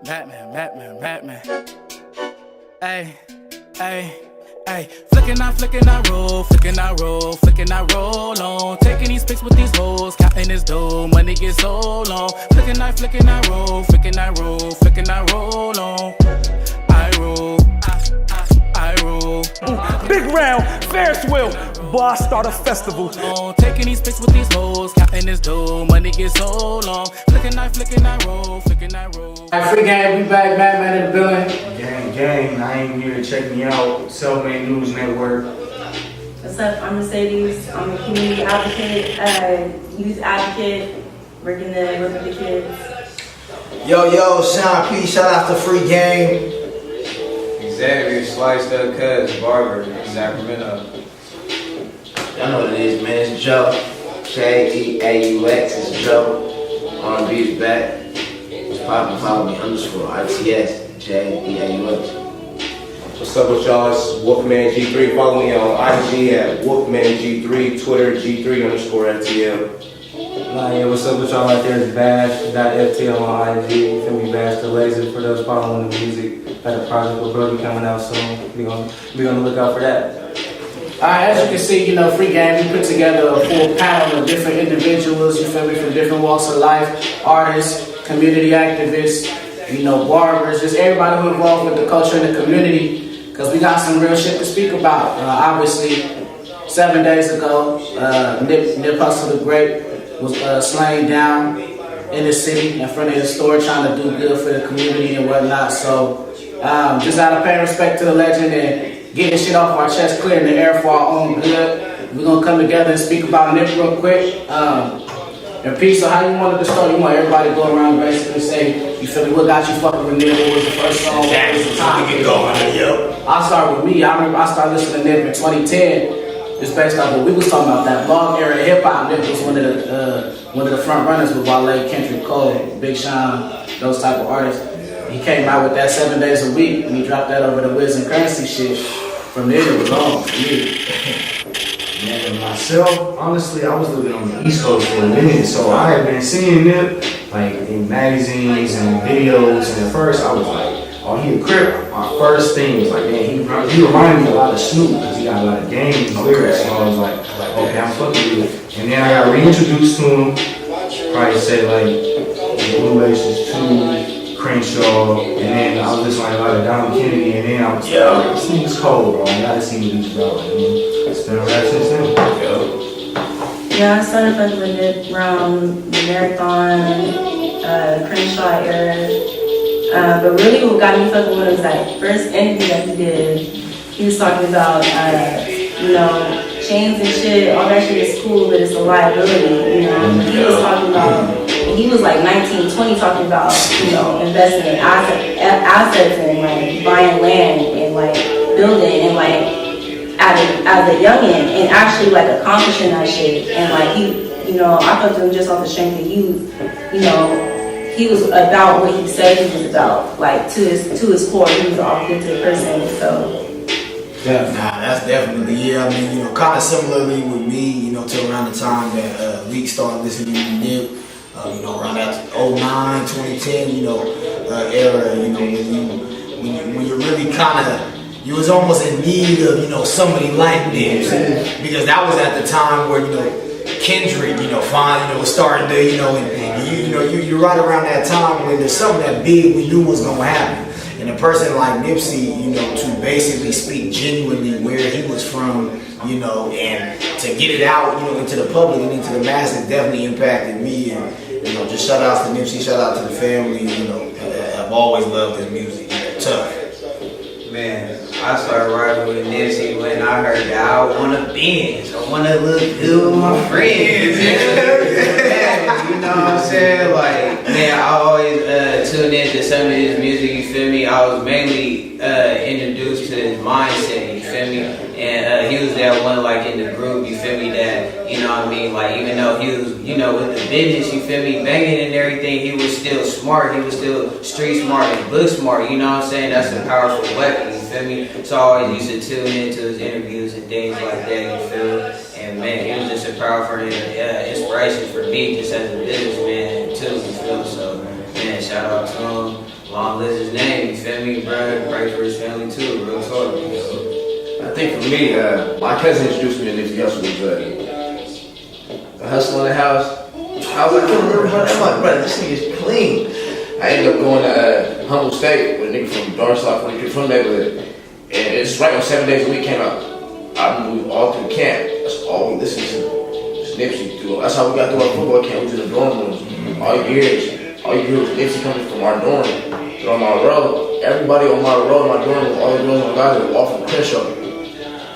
Batman. Ay, ay, ay. Flicking, I roll on. Taking these pics with these hoes, counting this dough. Money gets so long. Flicking, I roll on. I roll. Big round, Ferris wheel. Boy, I start a festival. Taking these pics with these hoes, counting this dough. Money gets so long. Flicking, I roll. Alright, free game, we back, Batman in the building. Gang, I ain't here to check me out. Self-made News Network. What's up? I'm Mercedes. I'm a community advocate, youth advocate, working with the kids. Yo, Sean P, shout out to Free Game. Xavier, Sliced Up Cuz, Barber, in Sacramento. Y'all know what it is, man. It's Joe. J-E-A-U-X. It's Joe. R&B is back. It's poppin', follow me, _RTS. J-E-A-U-X. What's up with y'all? It's Wolfman G3. Follow me on IG at Wolfman G3, Twitter G3_FTL. Yeah, what's up with y'all out there? It's Bash.FTL on IG. You feel me? Bash the Laser for those following the music. Got a project with Brody coming out soon. We gonna look out for that. Alright, as you can see, free game, we put together a full panel of different individuals, you feel me, from different walks of life, artists, community activists, barbers, just everybody who involved with the culture and the community, because we got some real shit to speak about. Obviously, 7 days ago, Nip Hustle the Great was slain down in the city in front of his store trying to do good for the community and whatnot. So just out of paying respect to the legend and getting shit off our chest, clearing the air for our own good, we're going to come together and speak about Nip real quick. And P, so how you wanted to start? You want everybody to go around and basically say, you feel me, what got you fucking with Nip? What was the first song? What was the time? I'll start with me. I remember I started listening to Nip in 2010. It's based off what we was talking about, that blog era hip hop. Nip was one of the front runners with Wale, Kendrick Cole, Big Sean, those type of artists. He came out with that 7 days a week, and he dropped that over the Wiz and Currency shit. From there, it was on for me. Man, myself, honestly, I was living on the East Coast for a minute, so I had been seeing it like in magazines and videos, and at first I was like, oh, he a Crip. My first thing was like, man, he reminded me a lot of Snoop, because he got a lot of games, lyrics, so I was like, okay, I'm fucking with it. And then I got reintroduced to him, probably say like, Blue Laces 2, Crenshaw, and then I was listening like a lot of Don Kennedy, and then I was like, this nigga's cold, bro. I gotta see what he's about. It's been a rap since then. Yeah, I started fucking with Nip around the Marathon, Crenshaw era. But really what got me fucking with him was that first interview that he did. He was talking about, chains and shit, all that shit is cool, but it's a liability, He was talking about, he was like 19, 20 talking about, investing in assets and like buying land and like building and like as a youngin' and actually like accomplishing that shit. And like he, I felt him just off the strength that he was about what he said he was about. Like to his core, he was an authentic person. So. Yeah, that's definitely, I mean, kind of similarly with me, till around the time that Leak started listening to Nip, around that 09, 2010, era, when you're really kind of, you was almost in need of, somebody like Nip, because that was at the time where, Kendrick, finally, was starting to, you're right around that time when there's something that big we knew was going to happen. And a person like Nipsey, to basically speak genuinely where he was from, and to get it out, into the public and into the masses definitely impacted me. And, just shout outs to Nipsey, shout out to the family, I've always loved his music, tough. Man, I started riding with Nipsey when I heard that I want to binge. I want to look good with my friends. You know what I'm saying? Like, man, I always tuned into some of his music, you feel me? I was mainly introduced to his mindset, you feel me? And he was that one, like, in the group, you feel me, that, you know what I mean? Like, even though he was, with the business, you feel me, banging and everything, he was still smart. He was still street smart and book smart, you know what I'm saying? That's a powerful weapon, you feel me? So I always used to tune into his interviews and things like that, you feel? And, man, he was just a powerful inspiration for me, just as a businessman, too, you feel? So, man, shout shout out to him. Long lives his name, you feel me, bro? Pray for his family too, real talk. I think for me, my cousin introduced me to Nipsey Hussle was the hustle in the house. I was like, I don't remember about that. I'm like, bro, this nigga's clean. I ended up going to Humble State with a nigga from Darmstadt, from the neighborhood. And it's right on 7 days a week came out. I moved all through camp. That's all we listened to. Just Nipsey through. That's how we got through our football camp. We was in the dorm rooms. All you hear was Nipsey coming from our dorm. So on my row, everybody on my row, my dorm, all the girls and guys were all from Crenshaw.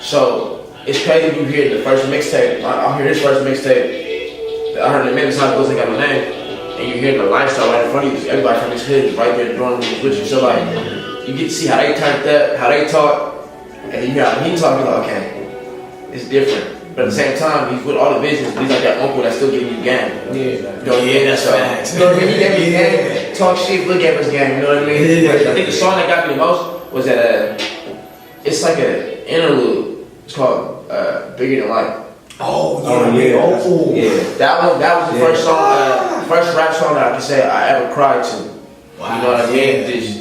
So it's crazy you hear the first mixtape. I hear his first mixtape. I heard in a minute, how it goes, they got my name. And you hear the lifestyle right in front of you, because everybody from his hood is right there in the dorm room with you. So like, you get to see how they turned up, how they talk, and you hear how he talking, like, okay, it's different. But at the same time, he's with all the business, he's like that uncle that's still giving you game. That's facts. You know what I mean? He gave me game, talk shit, look at his game, you know what I mean? I think the song that got me the most was that, it's like an interlude. It's called Bigger Than Life. Oh yeah. Yeah, that was the first song, first rap song that I can say I ever cried to. Wow. You know what I mean? Just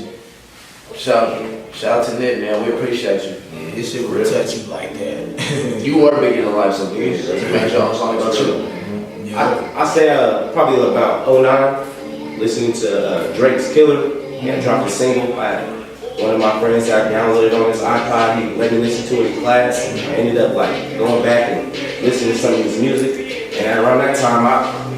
shout out to Nip, man. We appreciate you. Yeah, this shit will touch you like that. You were bigger than life, so please make sure I'm song about you. I say probably about 09, listening to Drake's Killer. He had dropped a single. One of my friends I downloaded on his iPod. He let me listen to it in class. I ended up like going back and listening to some of his music. And around that time,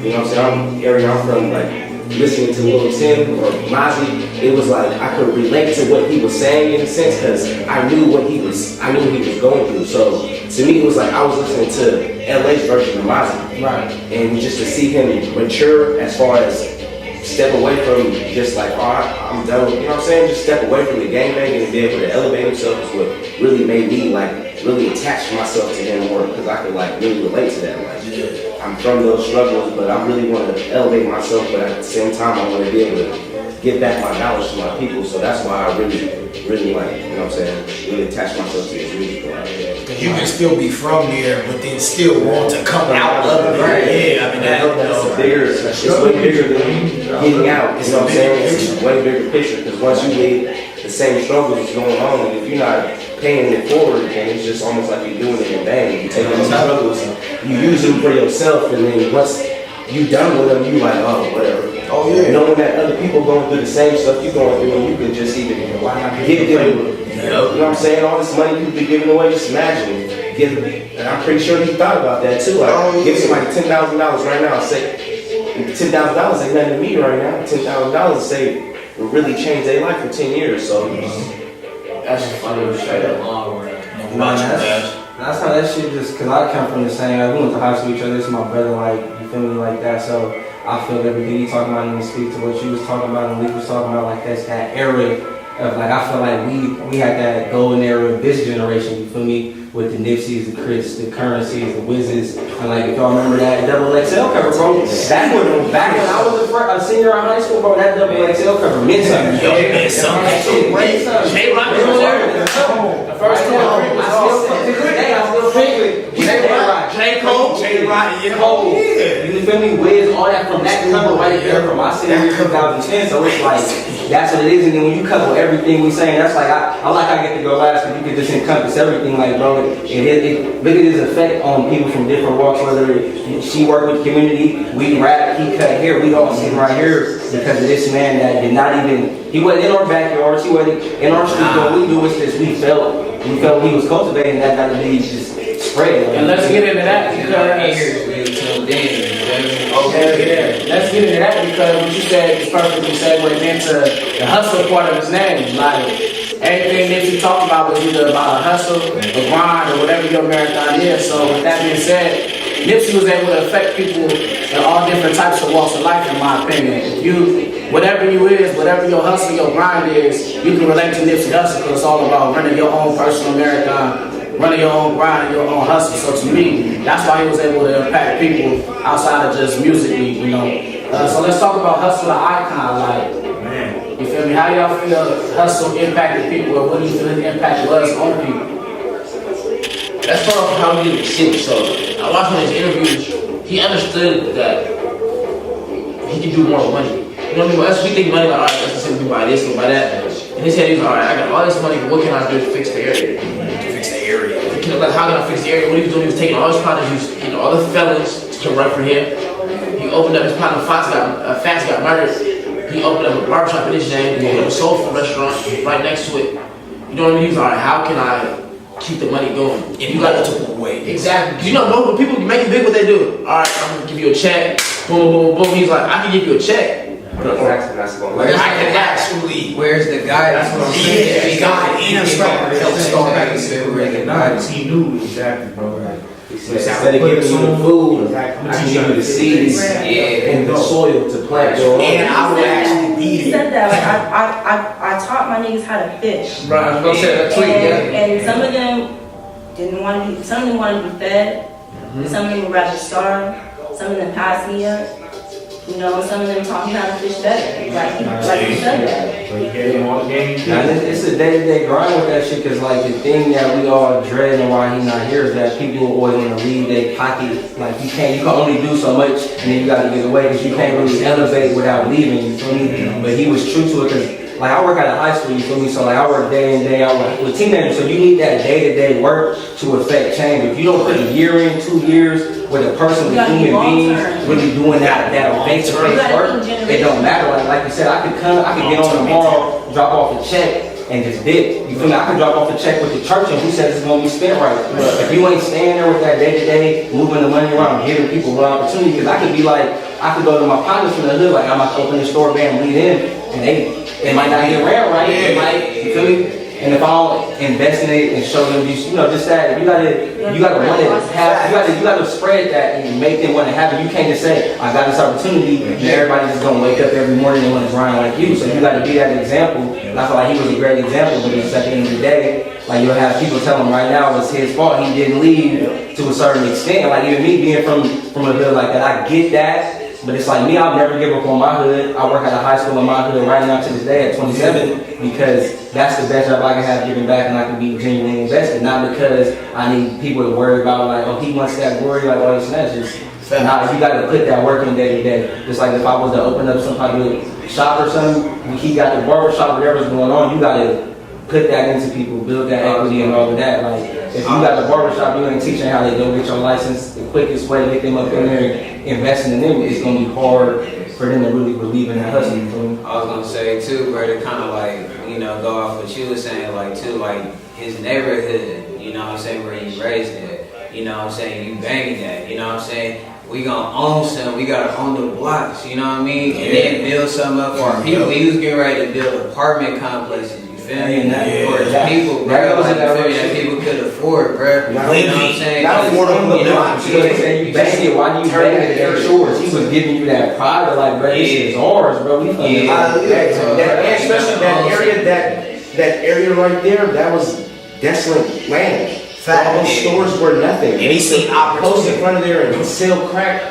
you know what I'm saying, I'm from, like listening to Lil Tim or Mozzie. It was like I could relate to what he was saying in a sense because I knew what he was going through. So to me, it was like I was listening to LA's version of Mozzie. Right. And just to see him mature as far as step away from just like, I'm done with, you know what I'm saying? Just step away from the gangbanging and be able to elevate himself is what really made me like really attach myself to him more because I could like really relate to that. Like, I'm from those struggles, but I really want to elevate myself, but at the same time, I want to be able to give back my knowledge to my people. So that's why I really like, you know what I'm saying, really attach myself to this music. Because you can still be from there, but then still want to come out of it. Right. Yeah, I mean, that's bigger, it's way bigger than getting out, you know what I'm saying? It's a way bigger picture, because once you leave, the same struggles going on, and if you're not paying it forward, then it's just almost like you're doing it in vain. You take those struggles, you use them for yourself, and then once you done with them, you like, oh, whatever. Oh yeah. Knowing that other people going through the same stuff you're going through, and you can just even give them, you know what I'm saying? All this money you've been giving away, just imagine. And I'm pretty sure he thought about that too. Like, give somebody $10,000 right now, say, $10,000 ain't nothing to me right now. $10,000 say will really change their life for 10 years. So That's funny to say that. That's how that shit just, cause I come from the same, we went to high school with each other, this is my brother, like, you feel me, like that, so I feel everything you talking about and you speak to what you was talking about and we was talking about, like, that's that era of, like, I feel like we had that golden era of this generation, you feel me, with the Nipseys, the Crits, the Currencies, the Wizzes, and like, if y'all remember that double XL cover, bro, back when I was a senior in high school, bro, that double XL cover meant something. The first time, I still drink with J. Cole, you feel me? Wiz, all that from that cover right there from my senior year 2010. So it's like that's what it is. And then when you couple everything we saying, that's like I get to go last because you can just encompass everything. Like bro, look at his effect on people from different walks. Whether she worked with community, we rap, he cut hair, we all sitting right here because of this man that did not even. He wasn't in our backyards. He wasn't in our street. What we do is just we felt he was cultivating that got to be just spread. And let's get into that because let's get into that because what you said is perfectly segued into the hustle part of his name. Like everything that you talked about was either about a hustle, a grind, or whatever your marathon is. So with that being said, Nipsey was able to affect people in all different types of walks of life, in my opinion. Whatever you is, whatever your hustle, your grind is, you can relate to Nipsey Hussle because it's all about running your own personal marathon, running your own grind, your own hustle. So to me, that's why he was able to impact people outside of just musically, you know. So let's talk about Hustle, the icon. Like, man, you feel me? How y'all feel Hustle impacted people, or what do you feel his impact was on people? Let's start off how he did shit. So I watched one of his interviews. He understood that he could do more money. You know what I mean? Well, we think money like, all right, let's just buy this, go buy that. In his head, he's like, all right, I got all this money, but what can I do to fix the area? Fix the area. Like, how can I fix the area? What he was doing, he was taking all his partners, he was getting all the felons to run for him. He opened up his partner, Fats got murdered. He opened up a barbershop in his name, he opened up a soul food restaurant right next to it. You know what I mean? He was like, all right, how can I keep the money going? In multiple ways. Exactly. Because you know, when people make it big, what they do? All right, I'm gonna give you a check. Boom, boom, boom. He's like, I can give you a check. Like, I can actually. Where's the guy? That's what I'm saying. The guy in a start help start back and He knew exactly, bro. Instead of giving you the food, I can give you the seeds and the soil to plant your own. And I would actually be He said that, like, I taught my niggas how to fish. Right, I was gonna say that tweet, And some of them didn't want to be, some of them wanted to be fed, some of them would rather starve, some of them passed me up. You know, some of them taught me how to fish better. Like you said that. So he gave him all the games. Now, it's a day-to-day grind with that shit, cause like the thing that we all dread and why he not here is that people always want to leave their pocket. Like you can only do so much, and then you got to get away, cause you can't really elevate without leaving. You feel me? But he was true to it, cause like I work out of high school. You feel me? So like I work day in day out with teenagers. So you need that day-to-day work to affect change. If you don't put a year in, 2 years with a person, with human beings, really doing that face-to-face work, it don't matter. Like you said, I could get on tomorrow, drop off a check, and just dip. You feel me? I could drop off a check with the church, and who says it's gonna be spent right? But if you ain't staying there with that day-to-day, moving the money around, giving people one opportunity, because I could be like, I could go to my partners from the hood, like I'm about to open the store, bam, lead in, and they might not get around right. They might, you feel me? And if I don't invest in it and show them, you know, just that, you gotta want it to have, you gotta spread that and make them want to have it. You can't just say, I got this opportunity, and everybody just gonna wake up every morning and want to grind like you. So you gotta be that example. And I feel like he was a great example, but it's at the end of the day, like you'll have people tell him right now it's his fault, he didn't leave to a certain extent. Like even me being from a hood like that, I get that. But it's like me, I'll never give up on my hood. I work at a high school in my hood right now to this day at 27 because that's the best job I can have giving back and I can be genuinely invested. Not because I need people to worry about like, oh, he wants that glory, like all this and that. Just nah, you got to put that work in day to day. Just like if I was to open up some type of shop or something, he got the barbershop, whatever's going on, you got to put that into people, build that equity and all of that. Like if you got the barbershop, you ain't teaching how they go get your license. The quickest way to get them up in there investing in them is gonna be hard for them to really believe in that hustle. You feel me? I was gonna say too, bro, to kind of like, you know, go off what you were saying, like too, like his neighborhood, you know what I'm saying, where he raised at, you know what I'm saying, you banging that, you know what I'm saying, we gonna own some, we gotta own the blocks, you know what I mean, and then build something up for our people. He was getting ready to build apartment complexes. For people, bro, like, that people could afford, bro. You know what I'm saying? Not affordable, you know what I'm saying? You bang it, why do you bang it at their shores? He was giving you that pride of like, bro, this is ours, bro. We especially that area right there, that was desolate land. All those stores were nothing. And he seen opportunity. Post in front of there and sell crack.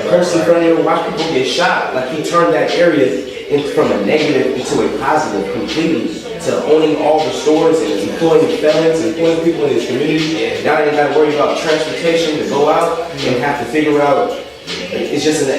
Post in front of there and watch people get shot. Like he turned that area from a negative into a positive completely. To owning all the stores and employing felons, employing people in his community. Now they ain't got to worry about transportation to go out and have to figure out. It's just you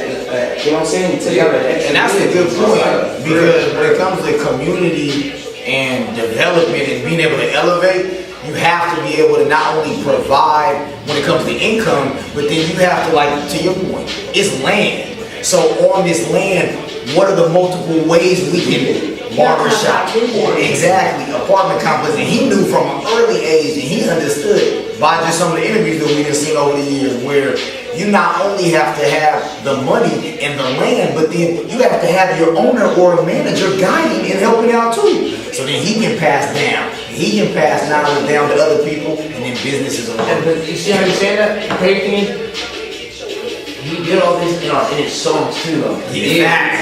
know what I'm saying? And that's a good point because when it comes to community and development and being able to elevate, you have to be able to not only provide when it comes to income, but then you have to, like, to your point, it's land. So on this land, what are the multiple ways we can barbershop, or exactly apartment complex? And he knew from an early age, and he understood by just some of the interviews that we've seen over the years, where you not only have to have the money and the land, but then you have to have your owner or a manager guiding and helping out too. So then he can pass down. He can pass knowledge down to other people, and then businesses are and but you see how you saying that? The crazy thing is, he did all this in his songs too, though. Yeah,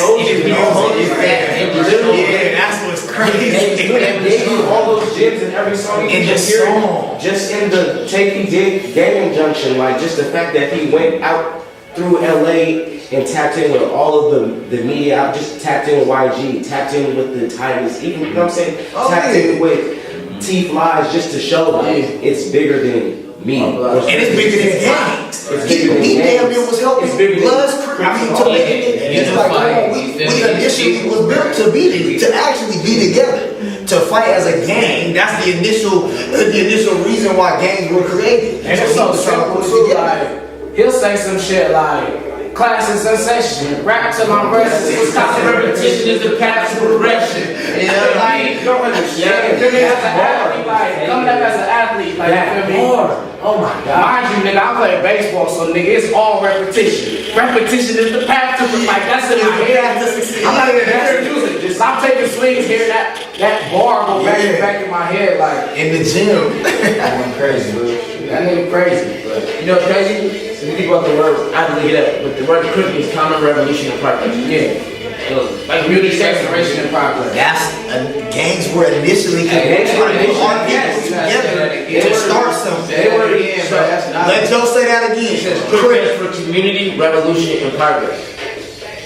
that's what's crazy. And they do all those jibs in every song. In the song. Just in the tape he did, Game Junction, like just the fact that he went out through LA and tapped in with all of the media, just tapped in with YG, tapped in with the Tigers, even, you know what I'm saying? Tapped in with T-Flies just to show like, it's bigger than Me. And it's bigger than gangs. He damn near was helping Bloods. It's like, we initially was built to actually be together, to fight as a gang. That's the initial reason why gangs were created. And it's so simple too, like, he'll say some shit like, class is sensation, rap to my breast, constant repetition is the path to progression. Like, don't understand. Coming up as an athlete, like, you feel me? Oh my God. Mind you, nigga, I play baseball, so nigga, it's all repetition. Repetition is the path to, like, that's in my head. I'm not even here to use it. Just stop taking swings here, that bar go back in my head, like. In the gym. That went crazy, bro. That nigga crazy, but. You know what's crazy? When you think about the word, I have to look it up, but the word crip means common revolution in progress. Yeah. Like community restoration in progress. That's gangs were initially together to start something. Let Joe say that again. It says crip for community revolution in progress.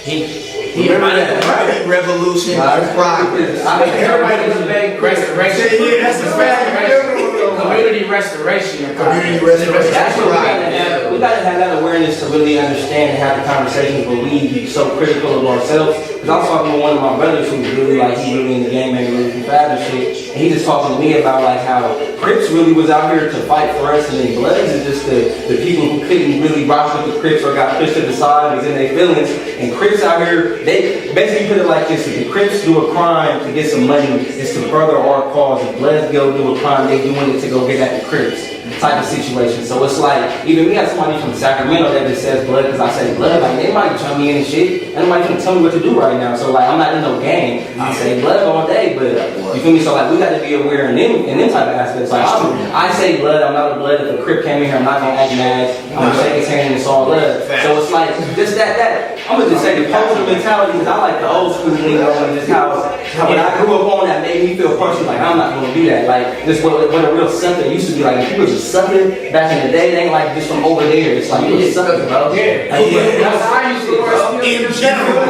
He reminded the revolution in progress. Everybody was big restoration. Yeah, that's the fact. Community restoration. Community restoration. That's what we gotta have that awareness to really understand and have the conversations, but we be so critical of ourselves. Because I was talking to one of my brothers who's really like, he really in the game, maybe really too fast and shit. And he just talking to me about like how Crips really was out here to fight for us, and then Bloods is just the people who couldn't really rock with the Crips or got pushed to the side, was in their feelings. And Crips out here, they basically put it like this: if the Crips do a crime to get some money, it's to further our cause. If Bloods go do a crime, they doing it to go get at the Crips type of situation. So it's like, even we got somebody from Sacramento that just says Blood, because I say Blood, like they might jump me in and shit, and nobody can tell me what to do right now. So like, I'm not in no gang. I say Blood all day, but you feel me? So like, we got to be aware in them type of aspects. Like I say Blood, I'm not a Blood. If a Crip came in here, I'm not gonna act mad. I'm gonna shake his hand and it's all love. So it's like just that. I'm gonna just say the poser mentality, because I like the old school lingo and just how when I grew up on that made me feel personal. Like I'm not gonna do that. Like this what a real sucker used to be like. People just sucking back in the day. They ain't like just from over there. It's like you just sucking, bro. Yeah. That's how I used to work in general.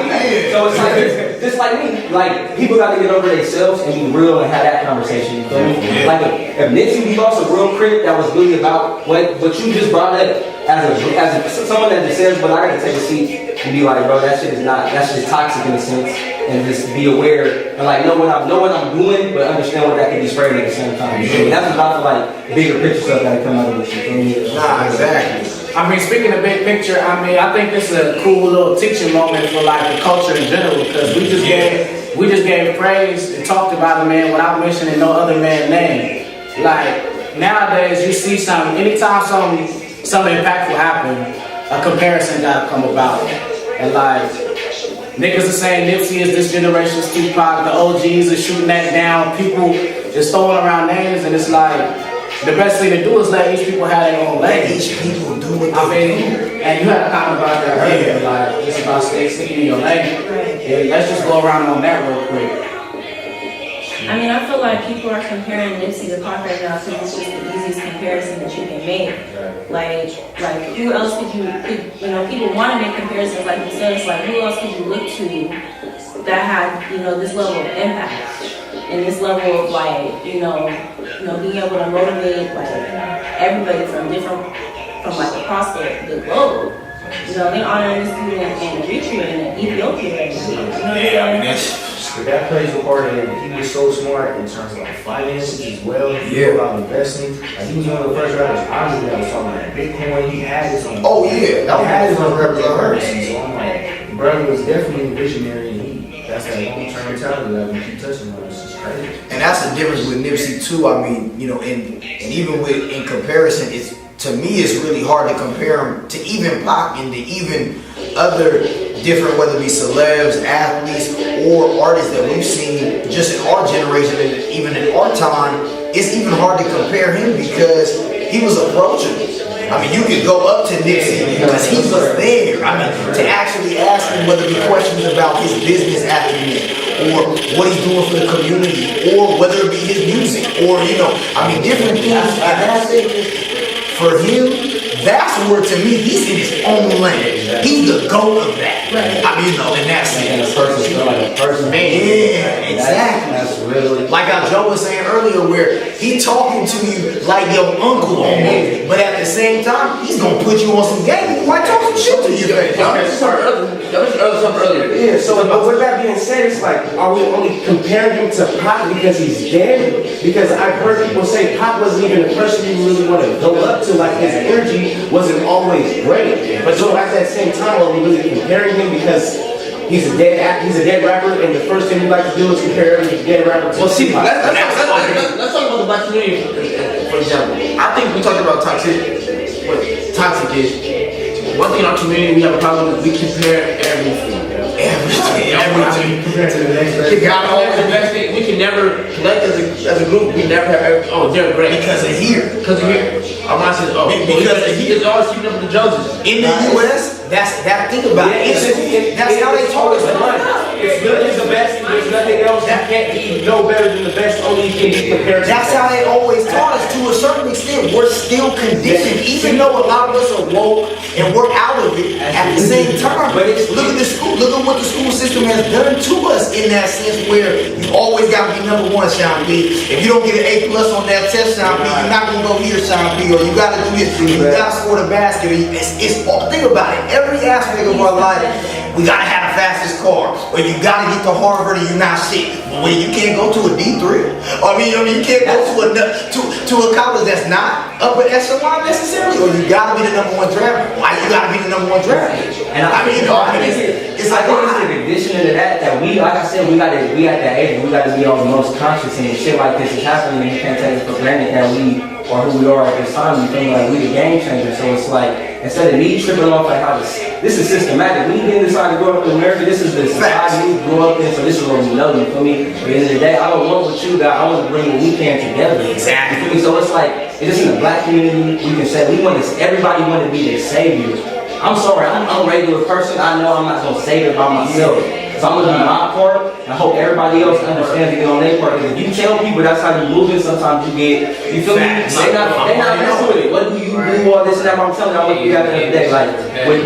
So it's like just like me. Like people got to get over themselves and be real and have that conversation. You feel me? Like if Nipsey lost a real Crip that was really about what you just brought up as someone that just says, but I got to take a seat and be like, bro, that shit is toxic in a sense, and just be aware and like know what I'm doing, but understand what that can be spreading at the same time. So that's about the like bigger picture stuff that come out of this shit. Nah, exactly. I mean, speaking of big picture, I think this is a cool little teaching moment for like the culture in general, because we just gave praise and talked about a man without mentioning no other man's name. Like nowadays, you see anytime something impactful happen, a comparison gotta come about. And like, niggas are saying Nipsey is this generation's Tupac, the OGs are shooting that down, people just throwing around names, and it's like, the best thing to do is let each people have their own lane. Each people do what they do. And you had a comment about that earlier, like, it's about sticking in your lane. Yeah, let's just go around on that real quick. I mean, I feel like people are comparing Nipsey to Pac right now because it's just the easiest comparison that you can make. Like who else could people want to make comparisons like you said. It's like, who else could you look to that had, this level of impact and this level of like, being able to motivate like everybody from like across the globe. They honor this dude in Eritrea and Ethiopia right now. But that plays a part in it. He was so smart in terms of like finances as well. He knew about investing. Like he was one of the first rappers I knew that was talking about Bitcoin. He had his own. Oh yeah, he had his own cryptocurrency. So I'm like, the brother was definitely a visionary, and that's that long-term mentality that we keep touching on. It's just crazy. And that's the difference with Nipsey too. I mean, and even in comparison, to me it's really hard to compare him to even Pac and to even other different, whether it be celebs, athletes, or artists that we've seen just in our generation and even in our time. It's even hard to compare him because he was approachable. I mean, you could go up to Nipsey because he was there. I mean, to actually ask him whether it be questions about his business acumen or what he's doing for the community or whether it be his music or, different things. And that's it. For him, that's where, to me, he's in his own lane. He's the GOAT of that. I mean, in that sense. And a person feel like a person. Yeah, exactly. That's real. literally. Like how Joe was saying earlier, where he talking to you like your uncle almost, but at the same time, he's gonna put you on some game. He might talk some shit to you. Y'all mentioned something earlier. Yeah, so but with that being said, it's like, are we only comparing him to Pac because he's dead? Because I've heard people say Pac wasn't even the person you really want to go up to, like his energy wasn't always great. But so at that same time, are we really comparing him because he's a dead rapper, and the first thing we like to do is compare him to a dead rapper? Well, see, let's talk about the black community, for example. I think we talked about toxic. What toxic is? One thing in our community we have a problem with, we compare everything. Everything. Compared to the next We got all the best thing. We can never connect as a group. We never have. Oh, they're great because of here. Because of here. Our mind says, oh, because he is always keeping up with the Joneses. In the U.S., think about it. That's how they taught us. It's good as the best. There's nothing else. You can't be no better than the best. Only you can be compared to. That's how they always taught us. To a certain extent, we're still conditioned, even though a lot of us are woke and we're out of it. At the same time, look at the school. Look at what the school system has done to us in that sense, where you always got to be number one, Sean B. If you don't get an A+ on that test, Sean B, you're not gonna go here, Sean B. Or you got to do this. You got to score the basket. It's all. Think about it. Every aspect of our life, we gotta have the fastest car, or you gotta get to Harvard, or you're not shit. When you can't go to a D3, I mean, you can't go to a college that's not upper echelon necessarily, or you gotta be the number one draft. Why you gotta be the number one draft? And I think it's the conditioning of that we, like I said, we at that age, we got to be on the most conscious, and shit like this is happening, and you can't take it for granted that we are who we are at this time. You feel like we the game changer. So it's like, instead of me tripping off like how this is systematic. We didn't decide to grow up in America. This is the society we grew up in, so this is what we know. You feel me? At the end of the day, I don't want what you got. I want to bring what we can together. Exactly. You feel me? So it's like, it's just in the black community, we can say everybody want to be their savior. I'm sorry, I'm a regular person. I know I'm not gonna save it by myself. So I'm gonna do my part and hope everybody else understands to get on their part. Because if you tell people that's how you move it, sometimes you get, you feel me? They not messing with it. What do you do, all this and that? I'm telling you, I'm looking at the other day, like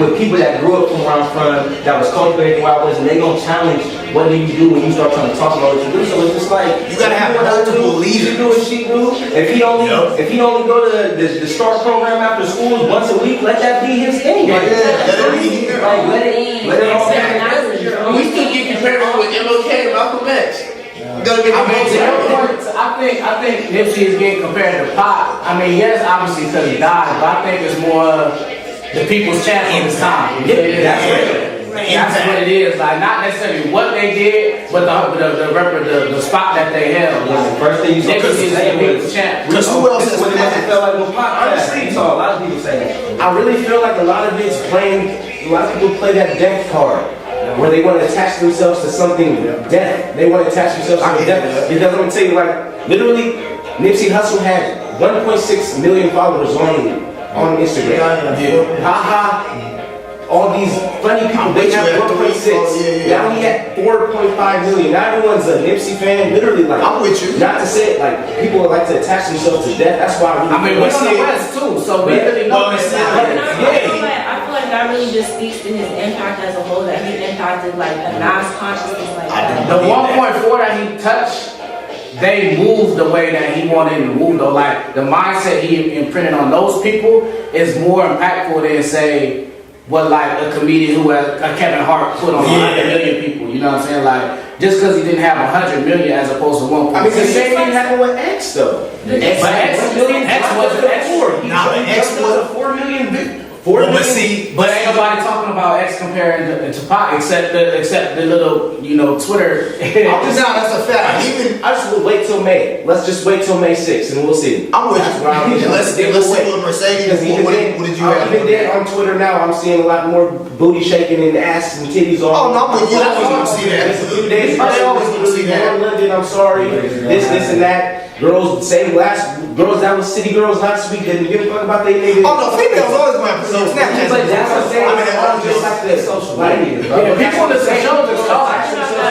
with people that grew up from where I'm from, that was cultivated where I was, and they gonna challenge what do you do when you start trying to talk about what you do. So it's just like, you gotta have multiple leaders. You do what she do. If he only go to the STAR program after school once a week, let that be his thing. Like, let it all happen. We still get compared with MLK and Malcolm X. I think Nipsey is getting compared to Pac. I mean, yes, obviously because he died, but I think it's more the people's champ in his time. That's what it is. Like, not necessarily what they did, but the spot that they held. The first thing you saw the people's champ. Because who else is what it must have felt like with Pac? Honestly, you saw a lot of people say that. I really feel like a lot of it's playing. A lot of people play that death card, where they want to attach themselves to something death. They want to attach themselves to death. Because I'm gonna tell you, like, literally, Nipsey Hussle had 1.6 million followers on Instagram. All these funny people, they have 1.6. Now he had 4.5 million. Now everyone's a Nipsey fan. Literally, like, I'm with you. Not to say it, like, people like to attach themselves to death. That's why I mean, we're on the West too, so we really know this. I feel like that really just speaks to his impact as a whole, that he impacted like a mass consciousness like that. The 1.4 that he touched, they moved the way that he wanted to move though. Like, the mindset he imprinted on those people is more impactful than, say, what like a comedian who a Kevin Hart put on 100 million people. You know what I'm saying? Like, just because he didn't have 100 million as opposed to 1.6. I mean, the same thing happened with X though. X wasn't X. Nah, but X was 4 million. But ain't nobody talking about X comparing to Pac except the little, Twitter. That's a fact. I just will wait till May. Let's just wait till May 6th and we'll see. I'm with you. Let's see what Mercedes. What did you have? Even then on Twitter now, I'm seeing a lot more booty shaking and ass and titties on. Oh no, I'm with you. I always want to see that. It's a few days. I always want to see that. London, I'm sorry. This and that. Girls that was city girls last week didn't give a fuck about they niggas. Oh no, females always want to put on Snapchat. But that's what I'm saying. I mean, just like the social media. People in the shows and stuff.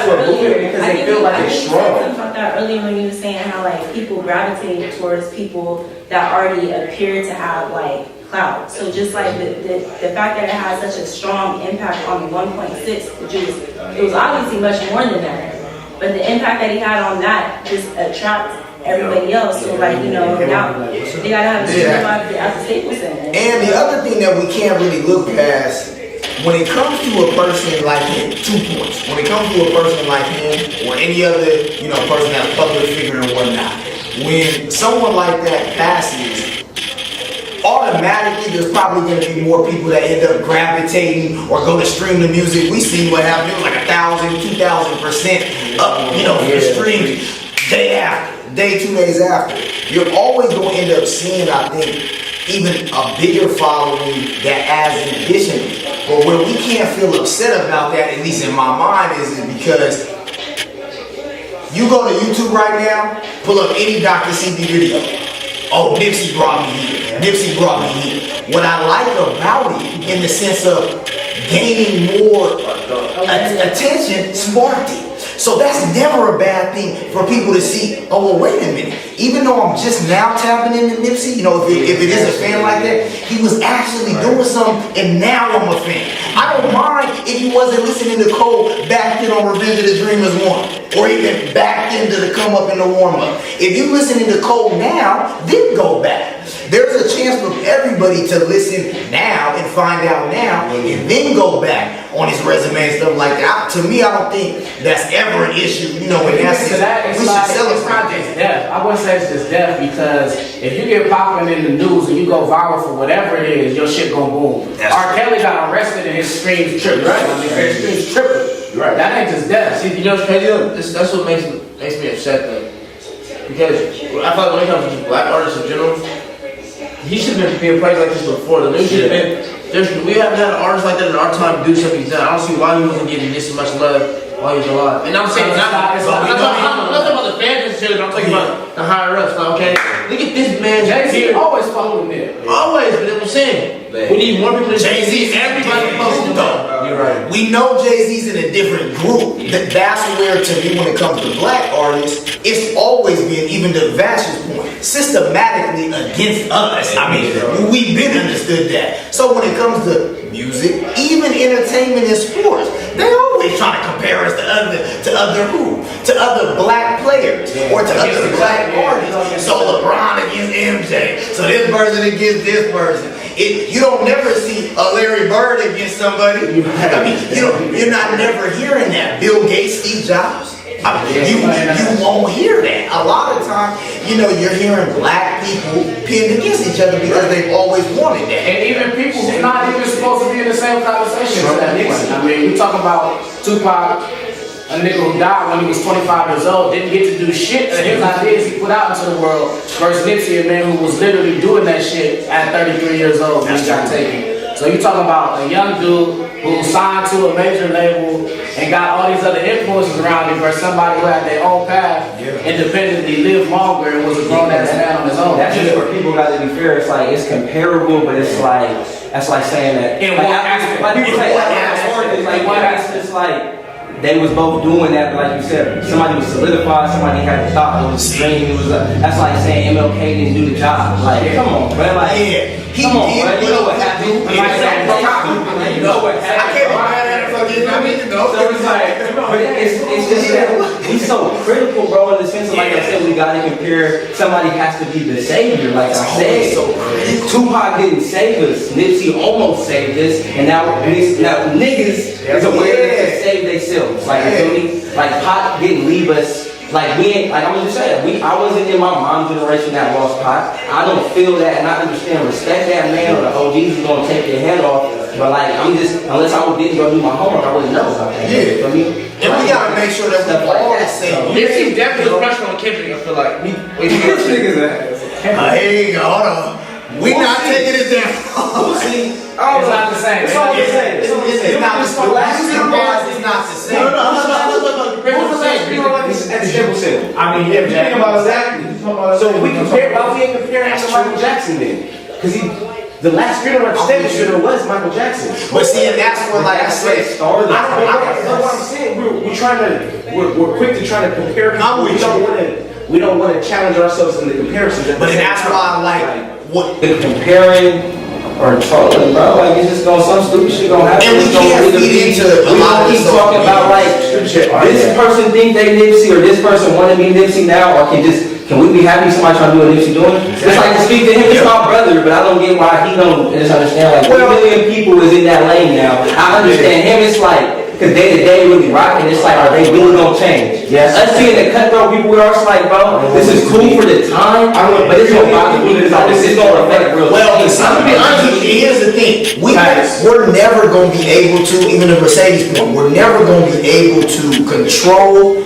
Because they feel like it's strong. I about that earlier when you were saying how like people gravitate towards people that already appear to have like clout. So just like the fact that it has such a strong impact on the 1.6, it was obviously much more than that. but the impact that he had on that just attracts everybody else. So like, you know, now they gotta have somebody at the Staples Center. And the other thing that we can't really look past, when it comes to a person like him, 2 points. When it comes to a person like him or any other, you know, person that's a public figure and whatnot, when someone like that passes, automatically there's probably going to be more people that end up gravitating or go to stream the music. We see what happened. It was like 1,000, 2,000% up, you know, the stream day after, day, 2 days after. You're always going to end up seeing, I think, even a bigger following that adds inhibition. But where we can't feel upset about that, at least in my mind, is because you go to YouTube right now, pull up any Dr. CB video. Oh, Nipsey brought me here. Nipsey brought me here. What I like about it, in the sense of gaining more attention, sparked it. So that's never a bad thing for people to see. Oh, well, wait a minute. Even though I'm just now tapping into Nipsey, you know, if it is a fan like that, he was actually doing something, and now I'm a fan. I don't mind if he wasn't listening to Cole back then on Revenge of the Dreamers 1, or even back into the Come Up in the Warm Up. If you listening to Cole now, then go back. There's a chance for everybody to listen now and find out now, and then go back on his resume and stuff like that. To me, I don't think that's ever an issue, you know, and that's we should celebrate. It's not just death. I wouldn't say it's just death, because if you get popping in the news and you go viral for whatever it is, your shit gonna boom. R. Kelly got arrested and his streams tripped. Right? I mean, his streams tripping. Right. That ain't just death. See, you know what's crazy? That's what makes me upset though. Because I thought when it comes to black artists in general, he should have been being praised like this before. The news should have been. We haven't had an artist like that in our time do something he's done. I don't see why he wasn't getting this much love while he's alive. And I'm saying, I'm not talking about the fans and shit, I'm talking about the higher ups. Like, okay, look at this man. Jay-Z always following it. Always, but I'm saying, we need more people to Jay-Z. Everybody posting though. You're right. We know Jay-Z's in a different group. That's where, to me, when it comes to black artists, it's always been, even to Vash's point, systematically against us. I mean, we've been understood that. So when it comes to music, even entertainment and sports, they always trying to compare us to other black players or to other black artists. So LeBron against MJ. So this person against this person. You don't never see a Larry Bird against somebody. I mean, you're not never hearing that. Bill Gates, Steve Jobs. I mean, you won't hear that. A lot of times, you know, you're hearing black people pinned against each other because they've always wanted that. And even people who's not even supposed to be in the same conversation. I mean, we talk about Tupac, a nigga who died when he was 25 years old, didn't get to do shit to his ideas he put out into the world, versus Nipsey, a man who was literally doing that shit at 33 years old when he got taken. So you talking about a young dude who signed to a major label and got all these other influences around him versus somebody who had their own path, independently lived longer and was a grown ass man on his own. That's just where people got to be fair. It's like, it's comparable, but it's like, that's like saying that. In one aspect. Like people say, it's like, they was both doing that, but like you said, somebody was solidified, somebody had the thought, it was a dream, it was that's like saying MLK didn't do the job. Like, come on, bro. Like, come on, bro. You know what happened? You know what happened? I can't buy that fucking, I mean, you know. So it's like, but it's just that we so critical, bro, in the sense of, like I said, we gotta compare, somebody has to be the savior, like I said. Tupac didn't save us, Nipsey almost saved us, and now niggas is aware that they save themselves. Like, you feel me? Like, Pac didn't leave us. Like, we ain't, like I'm just saying, I wasn't in my mom's generation that lost Pac. I don't feel that, and I understand, respect that man, or the OGs is gonna take their head off. But like, I'm just, unless I didn't go do my homework, I wouldn't know about that. Yeah. You feel me? And we gotta make sure that we all the same. Nipsey definitely was pressure on Kendrick, I feel like. This nigga's ass. Here you go, hold on. We not taking it down. See, it's not the same. It's all the same. It's not the same. It's not the same. At the Staples Center. I mean, if you think about exactly. So we compare, why we ain't comparing him to Michael Jackson then? Because the last funeral at the Staples Center was Michael Jackson. But see, and that's what, like I said, started. I know what I'm saying. We're quick to try to compare people. We don't want to challenge ourselves in the comparison. But that's why I like what the comparing or talk, bro. Like it's just some stupid shit gonna happen. And we can't feed into a lot of keep this talking about like this person think they Nipsey or this person want to be Nipsey now, or can we be happy somebody trying to do what Nipsey doing? It's like to speak to him, it's my brother, but I don't get why he don't just understand. Like 1 million people is in that lane now. I understand him. It's like. Because day to day really rocking, it's like, are they really gonna change? Yes. Us being the cutthroat people we are, it's like, bro, this is cool for the time, but it's gonna bother me because like, this is gonna affect real. Well, I'm gonna be honest with you, here's the thing. We're never gonna be able to, even the Mercedes point, we're never gonna be able to control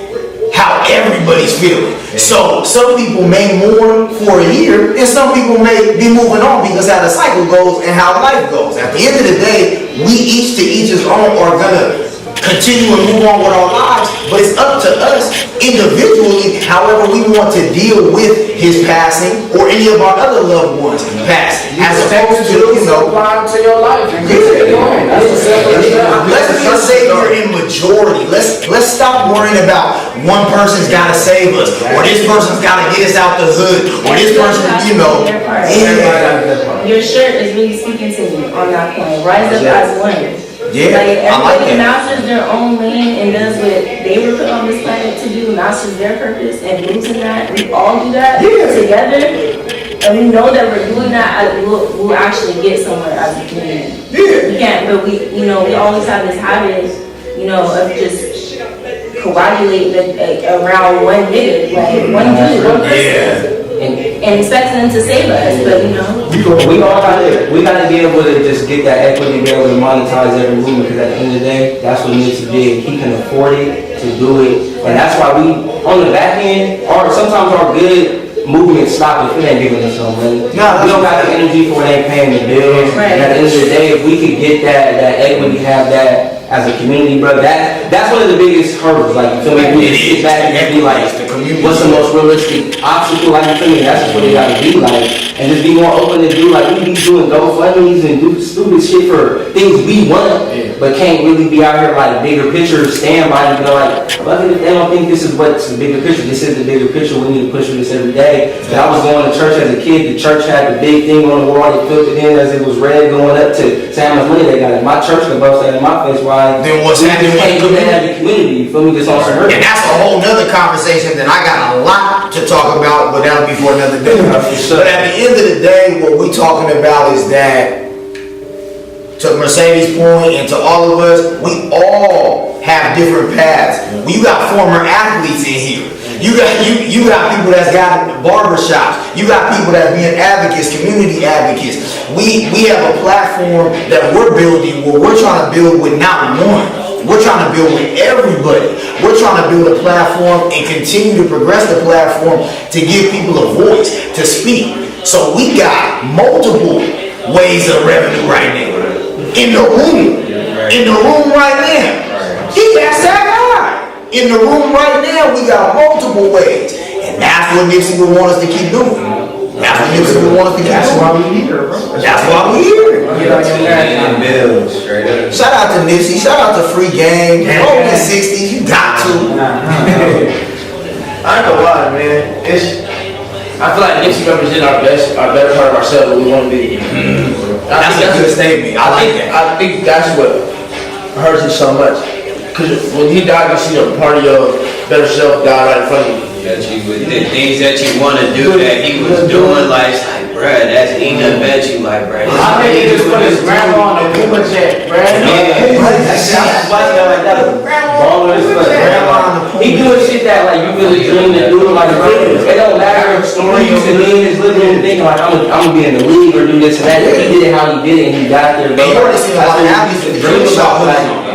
how everybody's feeling. So some people may mourn for a year, and some people may be moving on because how the cycle goes and how life goes. At the end of the day, we each to each his own are gonna continue and move on with our lives, but it's up to us individually however we want to deal with his passing or any of our other loved ones passing. As opposed to, you know, apply to your life. Let's be a savior in majority. Let's stop worrying about one person's gotta save us, or this person's gotta get us out the hood, or this person, you know. Your shirt is really speaking to me on that point. Rise up as one. Yeah, like I like everybody that. masters their own lane and does what they were put on this planet to do, masters their purpose and moves in that. We all do that together, and we know that we're doing that. We'll actually get somewhere as a community. We can't, but we always have this habit, of just coagulating around one nigga, like one dude, one person. And expecting them to save us, but we gotta be able to just get that equity, be able to monetize every movement, because at the end of the day, that's what Nipsey did. He can afford it to do it, and that's why we on the back end, or sometimes our good movement stop if it ain't giving us no money. We don't got the energy for it, ain't paying the bills. Right. And at the end of the day, if we could get that equity, have that as a community, bro, that's one of the biggest hurdles. Like, you feel me? We just sit back and be like, what's the most realistic obstacle? Like, you feel me? That's just what it gotta be like. And just be more open to do, like, we be doing GoFundMes and do stupid shit for things we want, but can't really be out here like bigger picture, stand by and be like, fuck it, if they don't think this is what's the bigger picture, this is the bigger picture, we need to push for this every day. And I was going to church as a kid, the church had the big thing on the wall, they filled it in as it was red going up to how much money they got. My church could bust that in my face, why? Then what's happening Can't do that in the community, you feel me? Just on some hurt. And that's a whole nother conversation that I got a lot to talk about, but that'll be for another day. But at the end of the day, what we're talking about is that, to Mercedes' point and to all of us, we all have different paths. You got former athletes in here. You got people that's got barbershops. You got people that being advocates, community advocates. We have a platform that we're building where we're trying to build with not one. We're trying to build with everybody. We're trying to build a platform and continue to progress the platform to give people a voice to speak. So we got multiple ways of revenue right now. In the room. In the room right now. That's that guy. In the room right now, we got multiple ways. And that's what Nipsey would want us to keep doing. That's what Nipsey would want us to keep doing. That's why we here, bro. That's why we here. Shout out to Nipsey. Shout out to Free Game. Roll the 60s. You got to. I ain't gonna lie, man. I feel like Nipsey represent our better part of ourselves, what we want to be. That's a good statement. I like that. I think that's what hurts it so much. Because when he died, you see a part of your better self die right in front of you. That you would, the things that you want to do that he was doing, like, it's like, bruh, that's eating up at you, like, bruh. I think he just put his grandma on the Puma jet, bruh. That's why you like that. Baller as fuck. He doing shit that like you really dream to do. Like it don't matter if story used to be in his living room thinking like I'm gonna be in the league or do this and that. He did it how he did it and he got there. You already seen a lot of athletes that dream about like.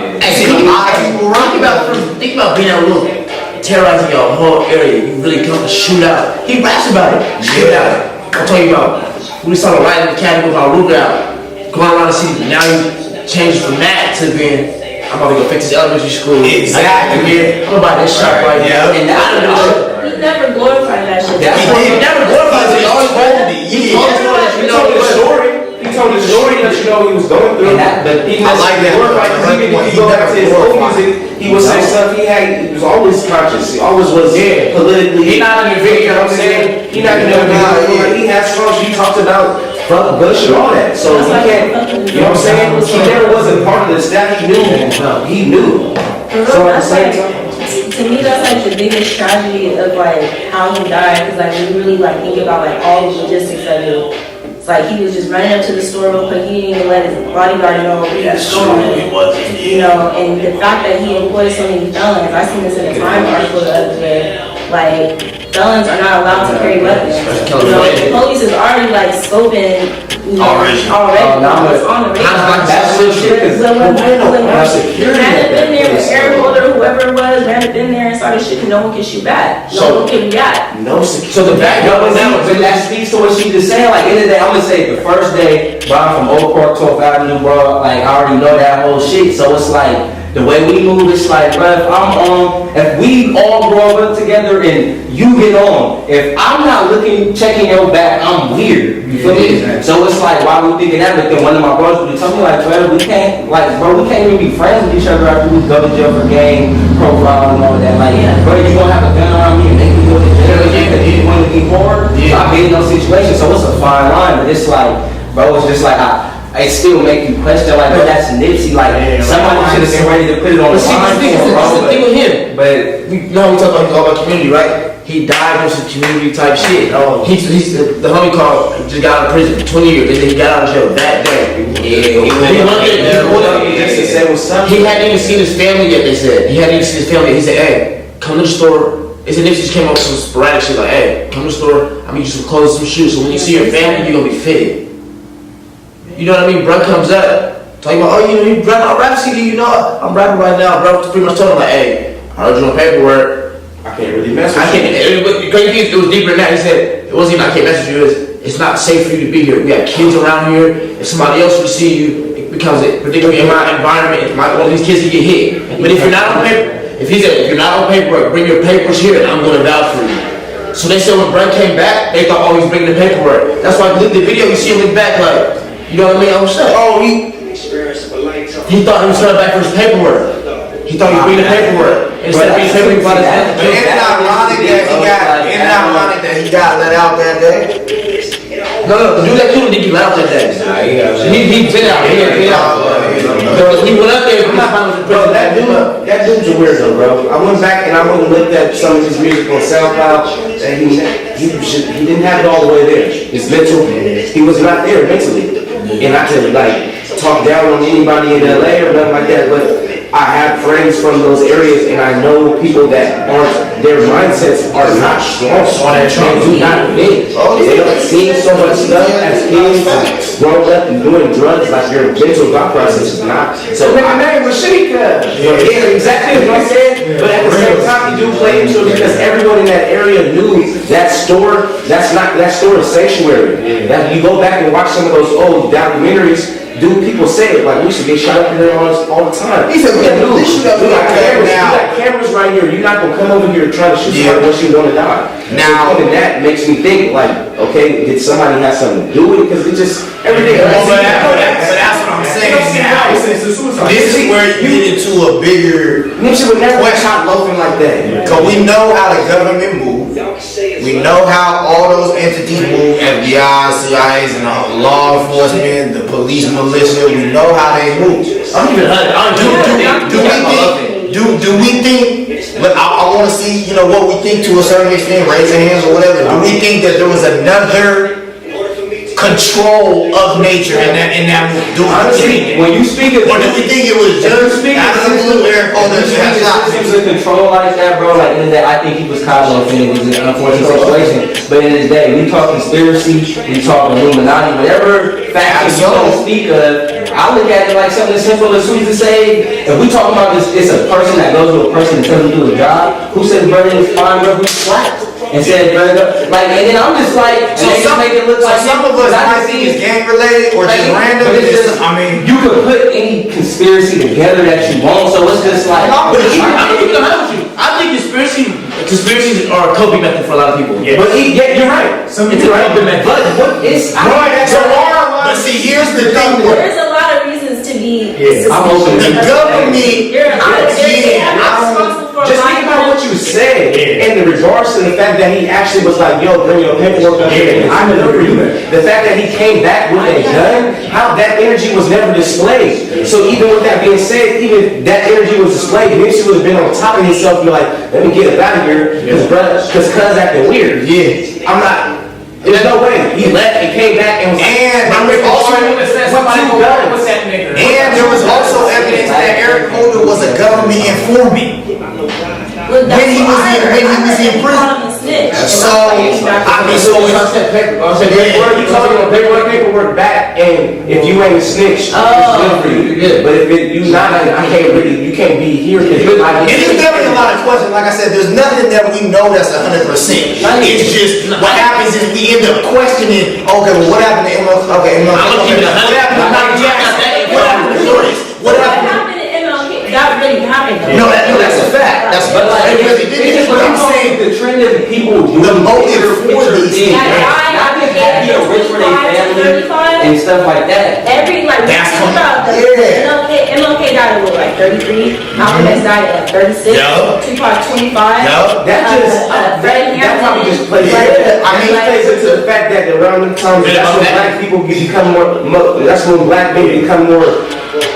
Think about being able to terrorizing your whole area. You really come to shoot out. He raps about it. Shoot out. I'm talking about we started riding the cabin with our roof out, going around the city. Now you changed from that to being I'm about to go fix this elementary school. Exactly. I'm about this shop right now. And he never glorified that shit. He never glorified it. He always told it. He told the story. He told the story that you know he was going through. But people like that. Even if you go back to his old music, he was saying stuff he was always conscious. He always was politically. He not in the video, you know what I'm saying? He not in the video. He had songs. He talked about fuck Bush and all that. So he can't, you know what I'm saying? He never wasn't part of the staff. He knew. So at the same time. To me, that's like the biggest tragedy of like how he died, because like we really like think about like all the logistics of it. It's like he was just running up to the store real quick. He didn't even let his bodyguard know where he was going. You know, and the fact that he employed so many felons, I seen this in a Time article the other day. Like, felons are not allowed to carry weapons. You know, the police is already like scoping. You know, already. It's on the radar. That's real shit. When had it been there with Aaron Holder, whoever it was, had it been there and started shooting, no one can shoot back. No one can react. So the back up and down, but that speaks to what she just saying. Like, in the day, I'm gonna say the first day, bro, from Oak Park, 12th Avenue, bro, like, I already know that whole shit. So it's like, the way we move, it's like, bro, if we all grow up together and you get on, if I'm not checking your back, I'm weird. You feel me? Exactly. So it's like, why we thinking that? But then one of my brothers would tell me, like, bro, we can't even be friends with each other after we go to jail for gang profile and all that. Like, bro, you gonna have a gun around me and make me go to jail again because you want to be hard? So I've been in those situations, so it's a fine line, but it's like, bro, it's just like, it still make you question, like, bro, that's Nipsey, like, somebody should have been ready to put it on the line. That's the thing with him. But, you know, we talk about community, right? He died on some community type shit. He's the homie called, just got out of prison 20 years, and then he got out of jail that day. He hadn't even seen his family yet, they said. He hadn't even seen his family yet. He said, hey, come to the store. They said Nipsey just came up with some sporadic shit, like, hey, come to the store, I'm gonna get you some clothes, some shoes, so when you see your family, you're gonna be fitted. You know what I mean? Bro comes up, talking about, oh, you rap my rap CD, you know, I'm rapping right now. Bro pretty much told him, like, hey, I heard you on paperwork. I can't really mess with you. The crazy thing, it was deeper than that. He said, it wasn't even I can't mess with you, it's not safe for you to be here. We got kids around here. If somebody else would see you, it becomes a predicament in my environment. One of these kids will get hit. But if you're not on paper, if you're not on paperwork, bring your papers here and I'm going to vouch for you. So they said when Brent came back, they thought, oh, he's bringing the paperwork. That's why the video, you see him look back like, you know what I mean? Oh, shit. Oh, he thought he was coming back for his paperwork. He thought he was bringing the paperwork. Instead of being paperwork by his head. But isn't it ironic that he got let out that day? No, the dude that killed him didn't get let out that day. He been out. He went up there. Bro, that dude's a weirdo, bro. I went back and I went and looked at some of his music on SoundCloud, and he didn't have it all the way there. His mental, he was not there mentally. And not to like talk down on anybody in LA or nothing like that, but I have friends from those areas and I know people that their mindsets are not strong. They do not think. They don't see so much stuff as kids growing up and doing drugs, like your mental thought process is not. So my name was Sheikah. Yeah, exactly what I'm saying. But at the same time, you do play into it because everyone in that area knew that store, that store is sanctuary. That you go back and watch some of those old documentaries. Dude, people say it like we should get shot up in there all the time. He said, we got cameras right here. You're not gonna come over here and try to shoot somebody once you want to die. Now, even that makes me think like, okay, did somebody have something to do with it? Because it just everything. But that's what I'm saying. This is where you get into a bigger Nipsey would never get shot loafing like that. Because we know how the government moves. We know how all those entities move, FBI, CIAs, and law enforcement, the police, militia, we know how they move. Do we think, but I want to see, what we think to a certain extent, raise your hands or whatever. Do we think that there was another control of nature in that movie? Honestly, when you speak of, or do we think it was just absolute Eric Holder? He was in control like that, bro. Like in that, I think he was kind of offended. It was an unfortunate situation. But in this day, we talk conspiracy, we talk Illuminati, whatever facts you want to speak of. I look at it like something as simple as who's to say. If we talk about this, it's a person that goes to a person and tells him to do a job. Who says brother is fine, bro? Who's slapped? And said, brother, like, and then I'm just like, so some make it look like some of us might think it's gang related or just random. But it's just, you could put any conspiracy together that you want, so it's just like. I think conspiracies are a coping method for a lot of people. Yeah. But you're right. It's a coping method. But see, here's the thing. There's a lot of reasons to be. The government. You're responsible for just think about what you you said in regards to the fact that he actually was like, yo, bring your paperwork up here. I never knew that. The fact that he came back with a gun, how that energy was never displayed. So even with that being said, even that energy was displayed, Nipsey would have been on top of himself and be like, let me get up out of here, because cuz acting weird. Yeah. I'm not. There's no way. He left and came back and was And like, there was also, and there was also evidence that Eric Holder was a government informant when he was in prison. So I mean, so paperwork, you talking about paperwork back, and if you ain't a snitch, it's good for you. But if you not, I can't really, you can't be here. And there's definitely a lot of questions. Like I said, there's nothing that we know that's 100%. It's just what happens is we end up questioning. Okay, well, what happened to MLK? Okay, MLK. What happened to Mike Jackson? What happened to Flores? What happened to MLK? That really happened. No, that's a fact. That's but like, it really did. what I'm saying, the trend of people doing the motive for these things. Not just that being rich for their family and stuff like that. That's about MLK died at what, like 33? Malcolm X died at 36? Tupac 25? That probably just plays. I mean, it plays into the fact that around the time that's when black people become more. That's when black men become more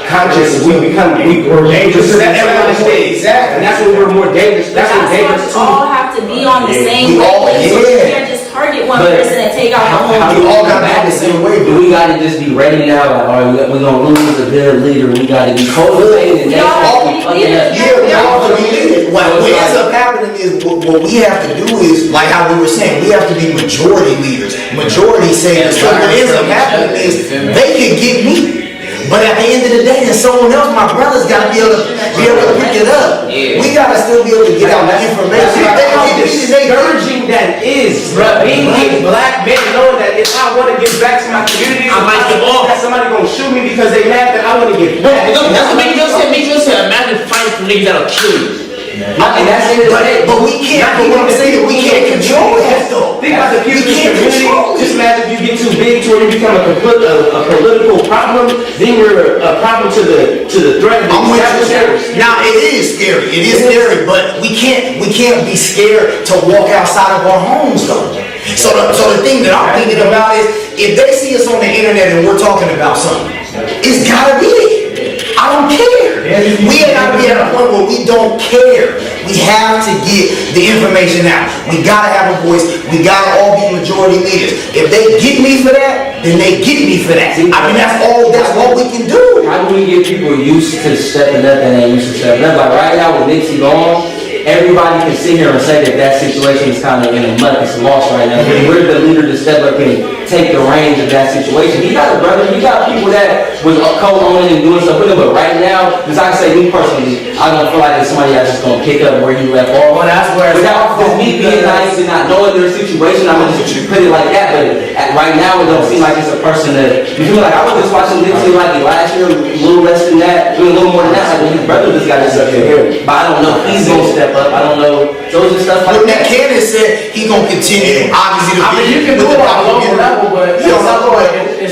conscious. We're dangerous. Exactly. And that's when we're more dangerous. That's when dangerous too. We all have to be on the same wavelength. So you can't just target one person and take out the whole. We all got to be the same way. Do we gotta just be ready now? Like, all right, we're gonna lose a good leader. We gotta be cultivated. We all have to be leaders. We all have to be leaders. What ends up happening is what we have to do is, like how we were saying, we have to be majority leaders. Majority saying, so what ends up happening is they can get me. But at the end of the day, there's someone else. My brother's got to be able to pick it up. We got to still be able to get out the information. Discouraging that is, being a black man, knowing that if I want to give back to my community, I might get off. That somebody gonna shoot me because they mad that I want to give back. That's what make you say. Imagine fighting for niggas that'll kill you. And that's it. But we can't. But what I'm saying, we can't control that though. Think about the people in the community. Just imagine if you get too big to where you become a political problem. Then you're a problem to the threat of the establishment. Now it is scary. It is scary, but we can't be scared to walk outside of our homes though. So the thing that I'm thinking about is if they see us on the internet and we're talking about something, it's gotta be there. I don't care. We ain't got to be at a point where we don't care. We have to get the information out. We gotta have a voice. We gotta all be majority leaders. If they get me for that, then they get me for that. I mean, that's all we can do. How do we get people used to stepping up and they used to stepping up? Like right now with Nipsey gone, everybody can sit here and say that situation is kind of in a muck. It's lost right now. But we're the leader to step up and take the reins of that situation. He got a brother. He got people that was co-owning and doing stuff with him. But right now, because I say me personally, I don't feel like there's somebody that's just gonna pick up where he left off. Well, that's where without just me being nice and not knowing their situation, I'm gonna just put it like that. But right now, it don't seem like it's a person that you feel like I was just watching Nipsey like last year, a little less than that, doing a little more than that. Like his brother just got this up in here, but I don't know if he's gonna step up. I don't know. So it's just stuff like that. Nick Cannon said he gonna continue. Obviously, you can do it on a local level, but it's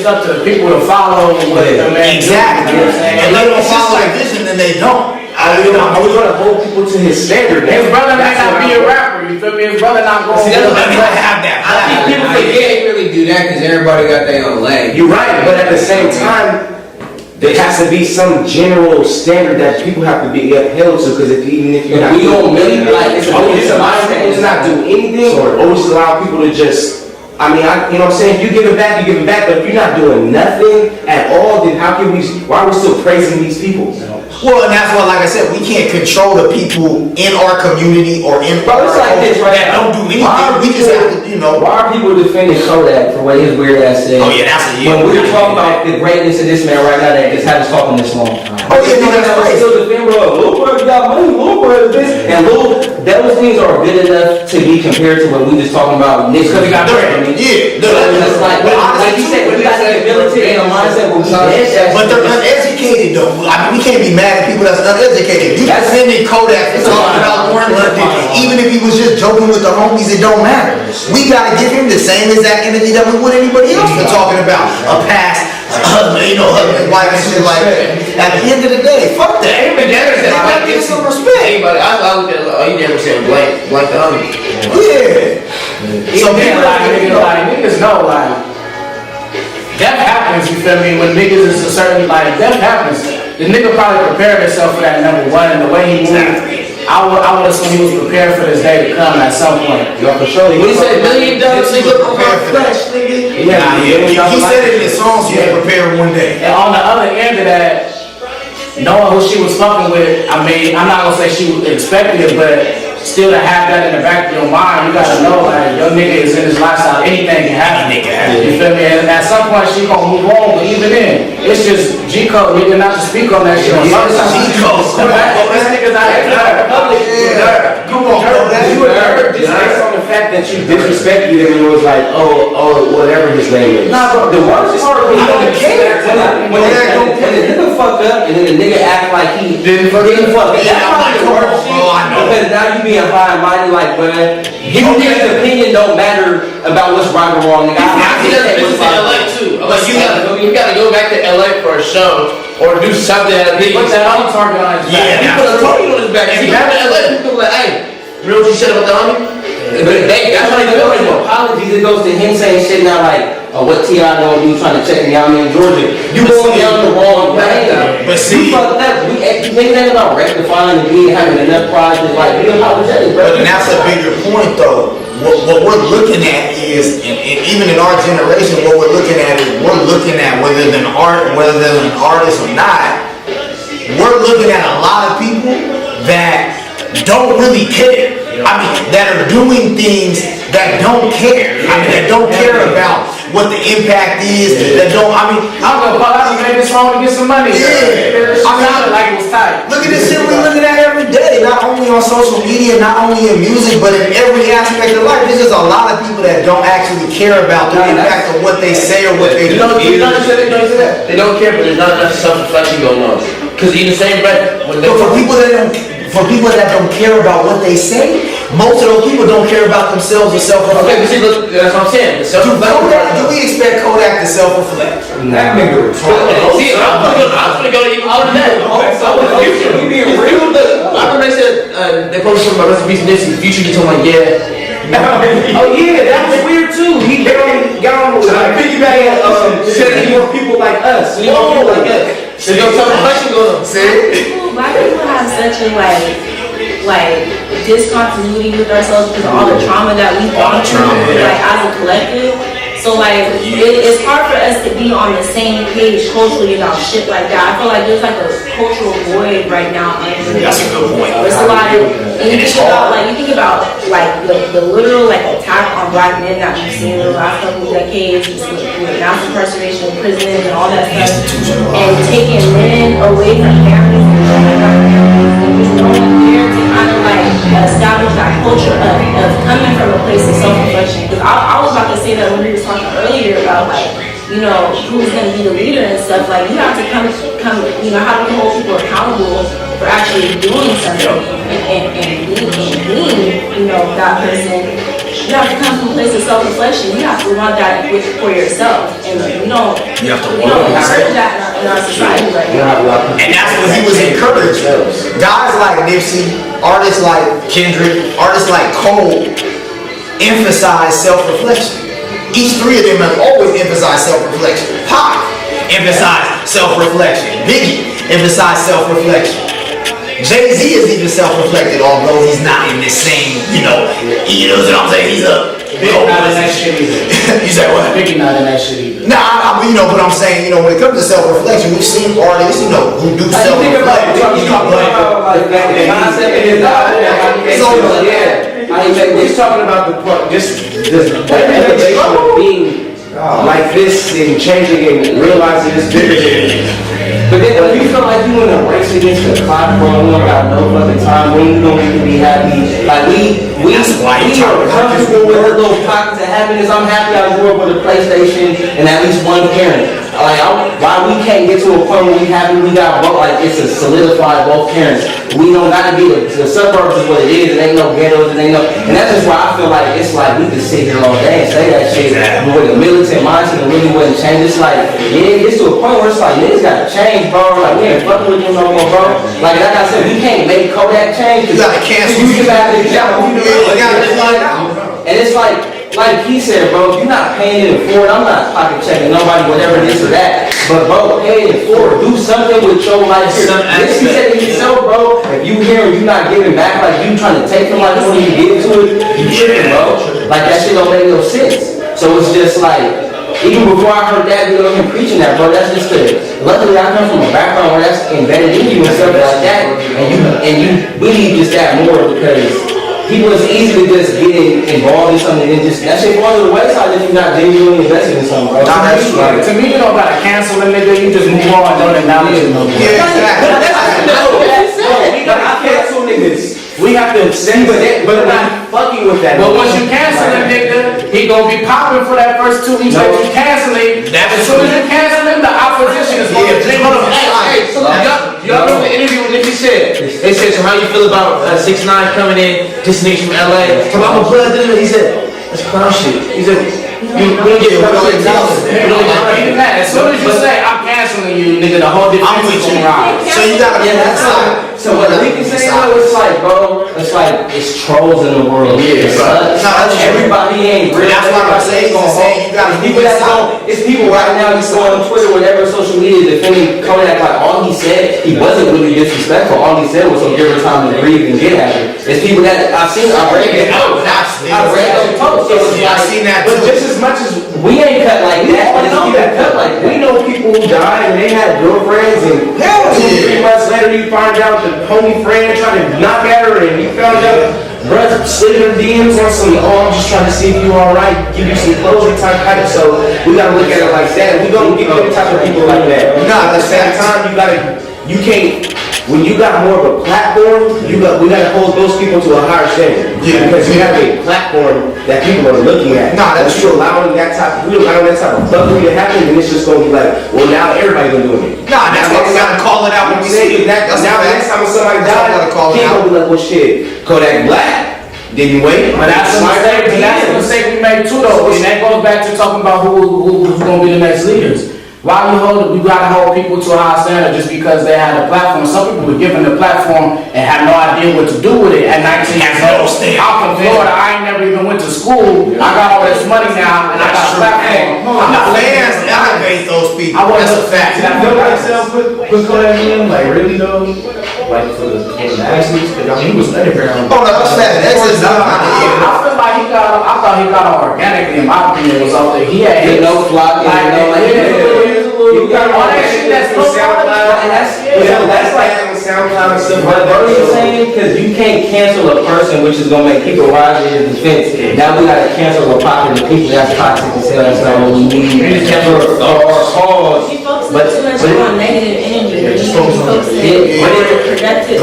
up to the people to follow what the man exactly. And they don't follow that vision, then they don't. I was gonna hold people to his standard. His brother may not be a rapper. You feel me? His brother not going to have that. I think people forget really do that because everybody got their own lane. You're right, but at the same time, there has to be some general standard that people have to be upheld to, because even if you're not doing anything, it's not doing anything, or always allow people to just, you know what I'm saying? If you give it back, but if you're not doing nothing at all, then why are we still praising these people? Well, and that's why, like I said, we can't control the people in our community or in our that don't do anything. We just have to, Why are people defending Kodak for what his weird ass said? Oh yeah, that's when we're talking about the greatness of this man right now that just had us talking this long. Oh yeah, no, that's right. Still defend, bro. Lil Bro got money. Lil Bro is this, and those things are good enough to be compared to what we just talking about. Because we got bread. Yeah. It's like you said, we got the ability and a mindset where we but they're uneducated though. I mean, we can't be mad at people that's uneducated. You defending Kodak for talking about Warren London, even if he was just joking with the homies, it don't matter. We gotta give him the same exact energy that we would anybody else for talking about a past husband, wife, and shit like that. At the end of the day, fuck that. Even Denver said, I give some respect. Anybody, I look at you never said blank the homie. Yeah. So then, niggas know, death happens, you feel me? When niggas is a certain, death happens. The nigga probably prepared himself for that, number one, and the way he moved. I would assume he was prepared for this day to come at some point. Yo, for sure. When he said $1 million, nigga, prepared for that. He said it in his songs, you ain't prepared one day. And on the other end of that, knowing who she was fucking with, I mean, I'm not gonna say she was expecting it, but still to have that in the back of your mind, you gotta know, your nigga is in his lifestyle, anything can happen. You feel me? And at some point, she gonna move on, but even then, it's just G-code, nigga, not to speak on that shit. G-code. This nigga's out here public. Come on, bro. You were just based on the fact that you disrespected him and it was like, oh, whatever his name is. Nah, bro, the worst part When the nigga fucked up and then the nigga act like he didn't fuck up. That's probably the worst shit. Because now you being high and mighty like, man, his opinion don't matter about what's right or wrong. Nigga, He does business in LA too. Like you gotta go back to LA for a show or do something that big. Put that on target on his back. He put a target on his back. If he back in LA, people like, hey, remember what you said about the homie? But that's how they do it. Apologies, it goes to him saying shit now like, what T.I. gonna do trying to check me out in Georgia. You going down the wrong way. But see, you fucked up. Niggas ain't about rectifying and we ain't having enough projects. Like, be apologetic, bro. but that's a bigger point though. What we're looking at is, and even in our generation, what we're looking at is we're looking at whether they're an artist or not. We're looking at a lot of people that don't really care. I mean, that are doing things that don't care. I mean, that don't care about what the impact is. That don't. I mean, I'm gonna fuck out and make this song to get some money. Yeah. It sounded like it was tight. look at this shit we're looking at every day. Not only on social media, not only in music, but in every aspect of life. There's just a lot of people that don't actually care about the impact of what they say or what they do. They don't care, but there's not enough self-reflection going on. Because in the same breath, when they But for people that don't care about what they say, most of those people don't care about themselves or self-reflect. okay, but see, look, that's what I'm saying. The Do we expect Kodak to self-reflect? That nigga See, I'm gonna go even harder than that. We being real. I remember they said they posted something about recipes and this in the future. You told me, Oh yeah, that was weird too. He got on piggyback said he want people like us. you know, people like that. There's no self-reflection going on. Black people have such a discontinuity with ourselves because of all the trauma that we've gone through, as a collective. So it's hard for us to be on the same page culturally about shit like that. I feel like there's a cultural void right now. That's a good point. There's a lot of, and you think about the literal attack on black men that we've seen in the last couple of decades with mass incarceration in prisons and all that stuff, and taking men away from families and there's no one there to kind of establish that culture of coming from a place of self-reflection. Because I was about to say that when we were talking earlier about who's going to be the leader and stuff. You have to come how do we hold people accountable for actually doing something and being that person. You have to come from a place of self-reflection. You have to want that for yourself, and we don't encourage that in our society right now. And that's what he was encouraging. Guys like Nipsey, artists like Kendrick, artists like Cole emphasize self-reflection. Each three of them have always emphasized self-reflection. Pac emphasized self-reflection. Biggie emphasized self-reflection. Jay-Z is even self-reflected, although he's not in the same, you know what I'm saying? He's a Big not in that shit either. You say what? Biggie not in that shit either. Nah, but I'm saying, when it comes to self-reflection, we've seen artists, who do self-reflect. He's talking about the part, this elevation of being like this and changing and realizing it's bigger than. But then when you feel like you in a race against the clock, bro, we don't got no fucking time, when you don't need to be happy. We are comfortable with a little pockets of happiness. I'm happy I grew up with a PlayStation and at least one parent. why we can't get to a point where we got both, like, it's a solidified both parents. We don't gotta be the suburbs is what it is, it ain't no ghettos, it ain't no, and that's just why I feel like it's like we could sit here all day and say that shit, but with the militant mindset really wouldn't change. It's like, yeah, it gets to a point where it's like, niggas gotta change, bro. Like, we ain't fucking with them no more, bro. Like I said, we can't make Kodak change. You gotta cancel. You just have to example. You gotta find out. And it's like he said, bro, if you're not paying it forward, I'm not pocket checking nobody, whatever this or that. But bro, pay it forward. Do something with your life here. This he said to himself, bro, if you here and you not giving back, like you trying to take from like when you give to it, you tripping, bro. Like that shit don't make no sense. So it's just like, even before I heard that, you know, him preaching that, bro, that's just luckily I come from a background where that's embedded in you and stuff like that. And you believe just that more because people, it's easy to just get involved in something and just, that shit falls to the wayside if you're not genuinely invested in something, bro. To me, you don't gotta cancel a nigga, you just move on and don't acknowledge it no more. Yeah, exactly. I cancel niggas. We have to But we're not fucking with that. But once you cancel a nigga, he gonna be popping for that first 2 weeks that you canceling. As soon as you cancel him, the opposition is gonna drink him. Hey, so y'all remember the interview when Nippsey said? They said, so how you feel about 6ix9ine coming in, this nigga from LA? So I'm a blood dealer. He said, that's clown shit. He said, we don't get $1 As soon as you say I'm canceling you, nigga, the whole defense is gonna rise. So you gotta decide. So what we can say though, it's like, bro, it's trolls in the world. Yeah, Everybody ain't real. That's what I'm saying. It's people right now, you go on Twitter, whatever, social media, defending Kodak, like all he said, he wasn't really disrespectful. All he said was so give her time to breathe and get at her. It's people that I read those posts. I've seen that But just as much as we ain't cut like that, but it's people cut like We know people who died and they had girlfriends and 2-3 months later you find out the homie friend tried to knock at her and you found out bruh slid her DMs on some, I'm just trying to see if you alright, give you some closure type hype. So we gotta look at it like that. We gonna get them type of people like that. At the same time, you can't, when you got more of a platform, we gotta hold those people to a higher standard. Yeah. Because you have a platform that people are looking at. That's true. Allowing that type of fuckery to happen, and it's just gonna be like, well, now everybody's gonna do it. That's why we gotta call it out when we see it. Now next time somebody dies, people gonna be like, well, shit, Kodak Black didn't wait. But that's a mistake we made too though, and that goes back to talking about who's gonna be the next leaders. Why we gotta hold people to a high standard just because they had a platform? Some people were given the platform and have no idea what to do with it at 19 years old. I'm from Florida, I ain't never even went to school. I got all this money now and I got a platform. I'm not fans elevate those people. That's a fact. Did I feel like myself put Kodak in? Like really though? Like for the athletes? Because I mean he was underground. Oh no, that's that. That's his I feel like I thought he got organically in my opinion was off there. He had no flock, you got all that shit that's no SoundCloud, and that's like SoundCloud and stuff what like that. are you saying? Because you can't cancel a person, which is gonna make people rise to your defense. Now we gotta cancel a pocket of people that's toxic and say that's not what we need. Cancel our cause. You focus too much on negative energy. You focus on productive.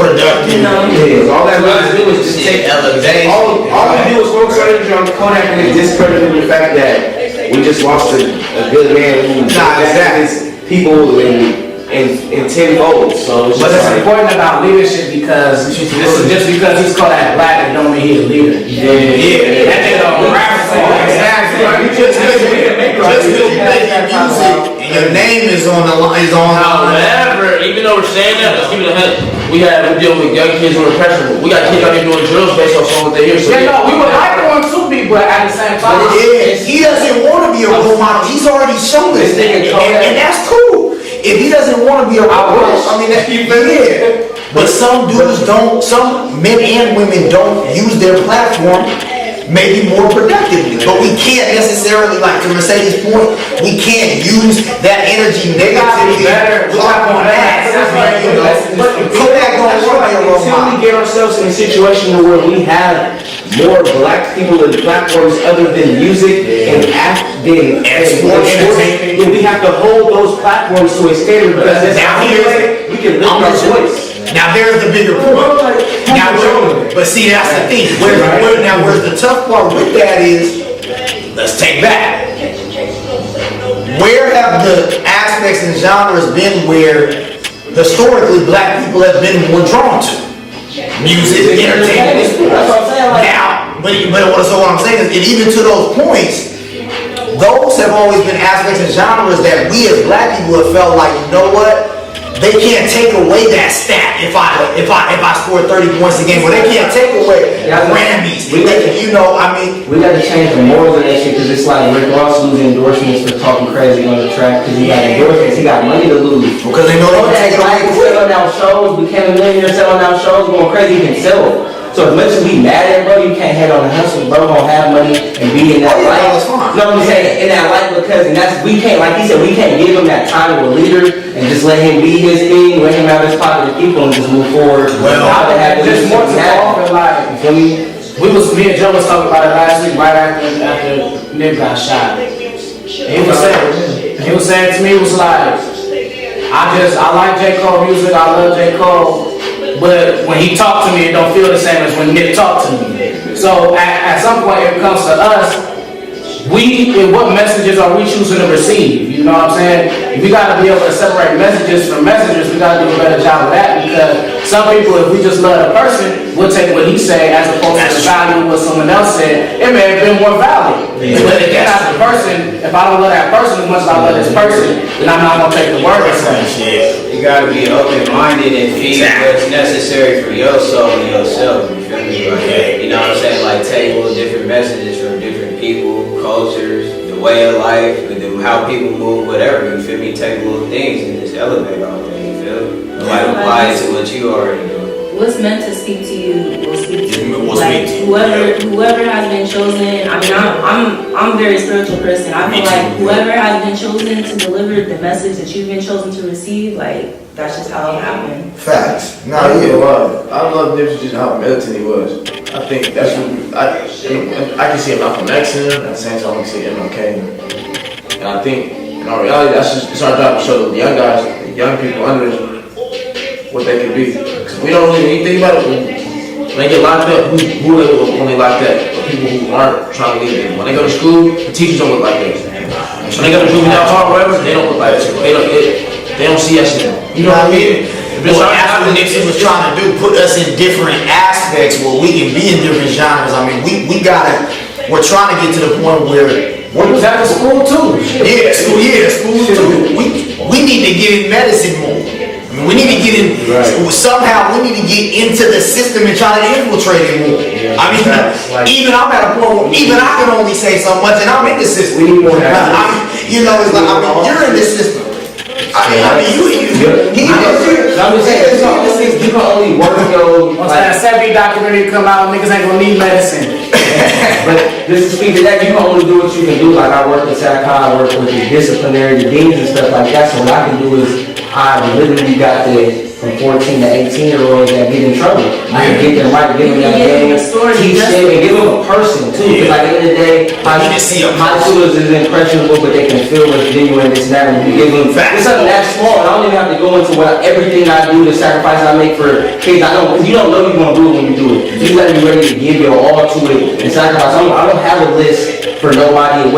You know. All that really do is just take elevation. All we do is focus on energy on Kodak and discrediting the fact that we just lost a good man who his people in 10 votes. So it's but just it's important about leadership because just because he's called that black, it don't mean he's a leader. Yeah. That nigga don't rap exactly. Just because you play your music and your name is on the line, However, even though we're saying that, let's give it a head. We deal with young kids who are impressionable. We got kids out here doing drills based off songs they hear. So we would like one to be, but at the same time, he doesn't want to be a role model. He's already shown us that, and that's cool. If he doesn't want to be a role model, I mean, that's But some dudes don't. Some men and women don't use their platform maybe more productively. But we can't necessarily, like to Mercedes' point, we can't use that energy negatively. Talk on that. Kodak don't want to be a role model. Until we get ourselves in a situation where we have more black people in platforms other than music and sports, we have to hold those platforms to a standard because that's how we can lift our voice. Now there's the bigger point. But see, that's the thing. Where's the tough part with that is, let's take that. Where have the aspects and genres been where historically black people have been more drawn to. Music, entertainment. That's what I'm saying. Like, Now, so what I'm saying is, and even to those points, those have always been aspects and genres that we as black people have felt like, you know what? They can't take away that stat if I score 30 points a game. Well, they can't take away Grammys. We got to change the morals of that shit because it's like Rick Ross losing endorsements for talking crazy on the track because he got endorsements. He got money to lose. Because they know they can take it away. Selling out shows, became a millionaire selling out shows, going crazy. He can sell. So as much as we mad at bro, you can't head on the hustle. Bro gonna have money and be in that light. You know what I'm saying? In that light because we can't, like he said, we can't give him that time of a leader and just let him be his thing, let him have his popular people and just move forward. Well, just more to offer, like, you feel me? Me and Joe was talking about it last week, right after Nip got shot. And he was saying to me, he was like, I like J. Cole music, I love J. Cole. But when he talked to me, it don't feel the same as when Nick talked to me. So at some point, it comes to us, what messages are we choosing to receive? You know what I'm saying? If we got to be able to separate messages from messengers, we got to do a better job of that because some people, if we just love a person, we'll take what he say as opposed to the value of what someone else said. It may have been more value. But if that's the person, if I don't love that person as much as I love this person, then I'm not going to take the word or something. You gotta be open-minded and feed what's necessary for your soul and yourself. You feel me? Like, you know what I'm saying? Like take little different messages from different people, cultures, the way of life, how people move, whatever. You feel me? Take little things and just elevate all that. You feel? Like apply it to what you already do. What's meant to speak to you will speak to you. Like whoever has been chosen. I mean, I'm a very spiritual person. I feel like whoever has been chosen to deliver the message that you've been chosen to receive, like that's just how it happened. Facts. No, yeah, I love Nipsey just how militant he was. I think that's what I can see Malcolm X in him. At the same time, I can see MLK. And I think in our reality, it's our job to show the young guys, the young people under us, what they can be. Because we don't really think about it. When they get locked up, who when they locked up? The people who aren't trying to leave them. When they go to school, the teachers don't look like this. When they go to juvenile hall, whatever, they don't look like this. They don't see us in them. You know what I mean? Well, that's what Nipsey was trying to do, put us in different aspects where we can be in different genres. I mean, we're trying to get to the point where we was at the school too. Yeah, school too. We need to get in medicine more. I mean, we need to get in, somehow we need to get into the system and try to infiltrate it more. I mean, even I'm at a point where even I can only say so much and I'm in the system. We need more you know, it's like, I mean, you're in this system. I mean, I'm just saying, you can only work your... Once that 70 documentary come out, niggas ain't gonna need medicine. But just to speak to that, you can only do what you can do. Like I work in Sac High, I work with the disciplinary, the deans and stuff like that. So what I can do is I literally got from 14 to 18-year-olds that get in trouble. I can get them right, give them that game, teach them, and give them a person too. Because like at the end of the day, high schoolers is impressionable, but they can feel what's genuine, this and that. And you give them it's something that small, and I don't even have to go into everything I do, the sacrifice I make for kids. I don't, because you don't know you're gonna do it when you do it. You gotta be ready to give your all to it and sacrifice. I don't have a list for nobody.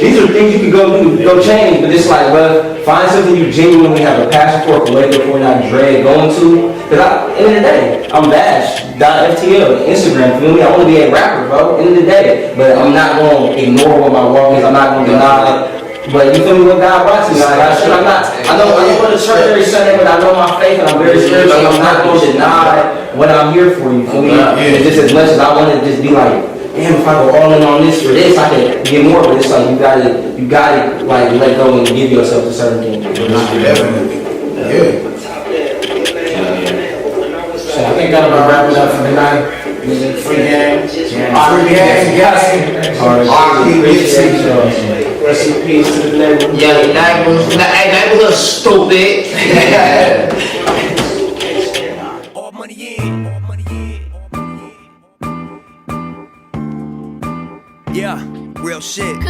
These are things you can go do, go change, but it's like, well, find something you genuinely have a passion for wake up for, not dread going to. Because at the end of the day, I'm Bash.ftl, Instagram, feel me? I want to be a rapper, bro, end of the day. But I'm not going to ignore what my walk is. I'm not going to deny it. But you feel me, what God brought to me? Like, I know I go to church every Sunday, but I know my faith and I'm very spiritual. I'm not going to deny what I'm here for, you feel me? And just as much as I want to just be like, damn, if I go all in on this for this, I can get more. But it's like you gotta like let go and give yourself to certain things. Definitely. Yeah. So I think that'll wrap it up for tonight. Free game. Rest in peace to the neighborhood. Yeah, that was stupid. All money in. Yeah, real shit. I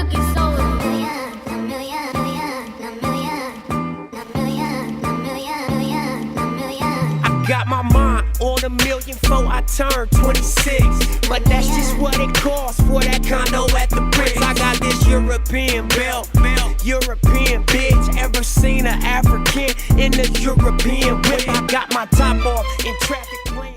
got my mind on $1 million before I turn 26. But that's just what it costs for that condo at the Bricks. I got this European belt. European bitch. Ever seen an African in the European whip? I got my top off in traffic playing.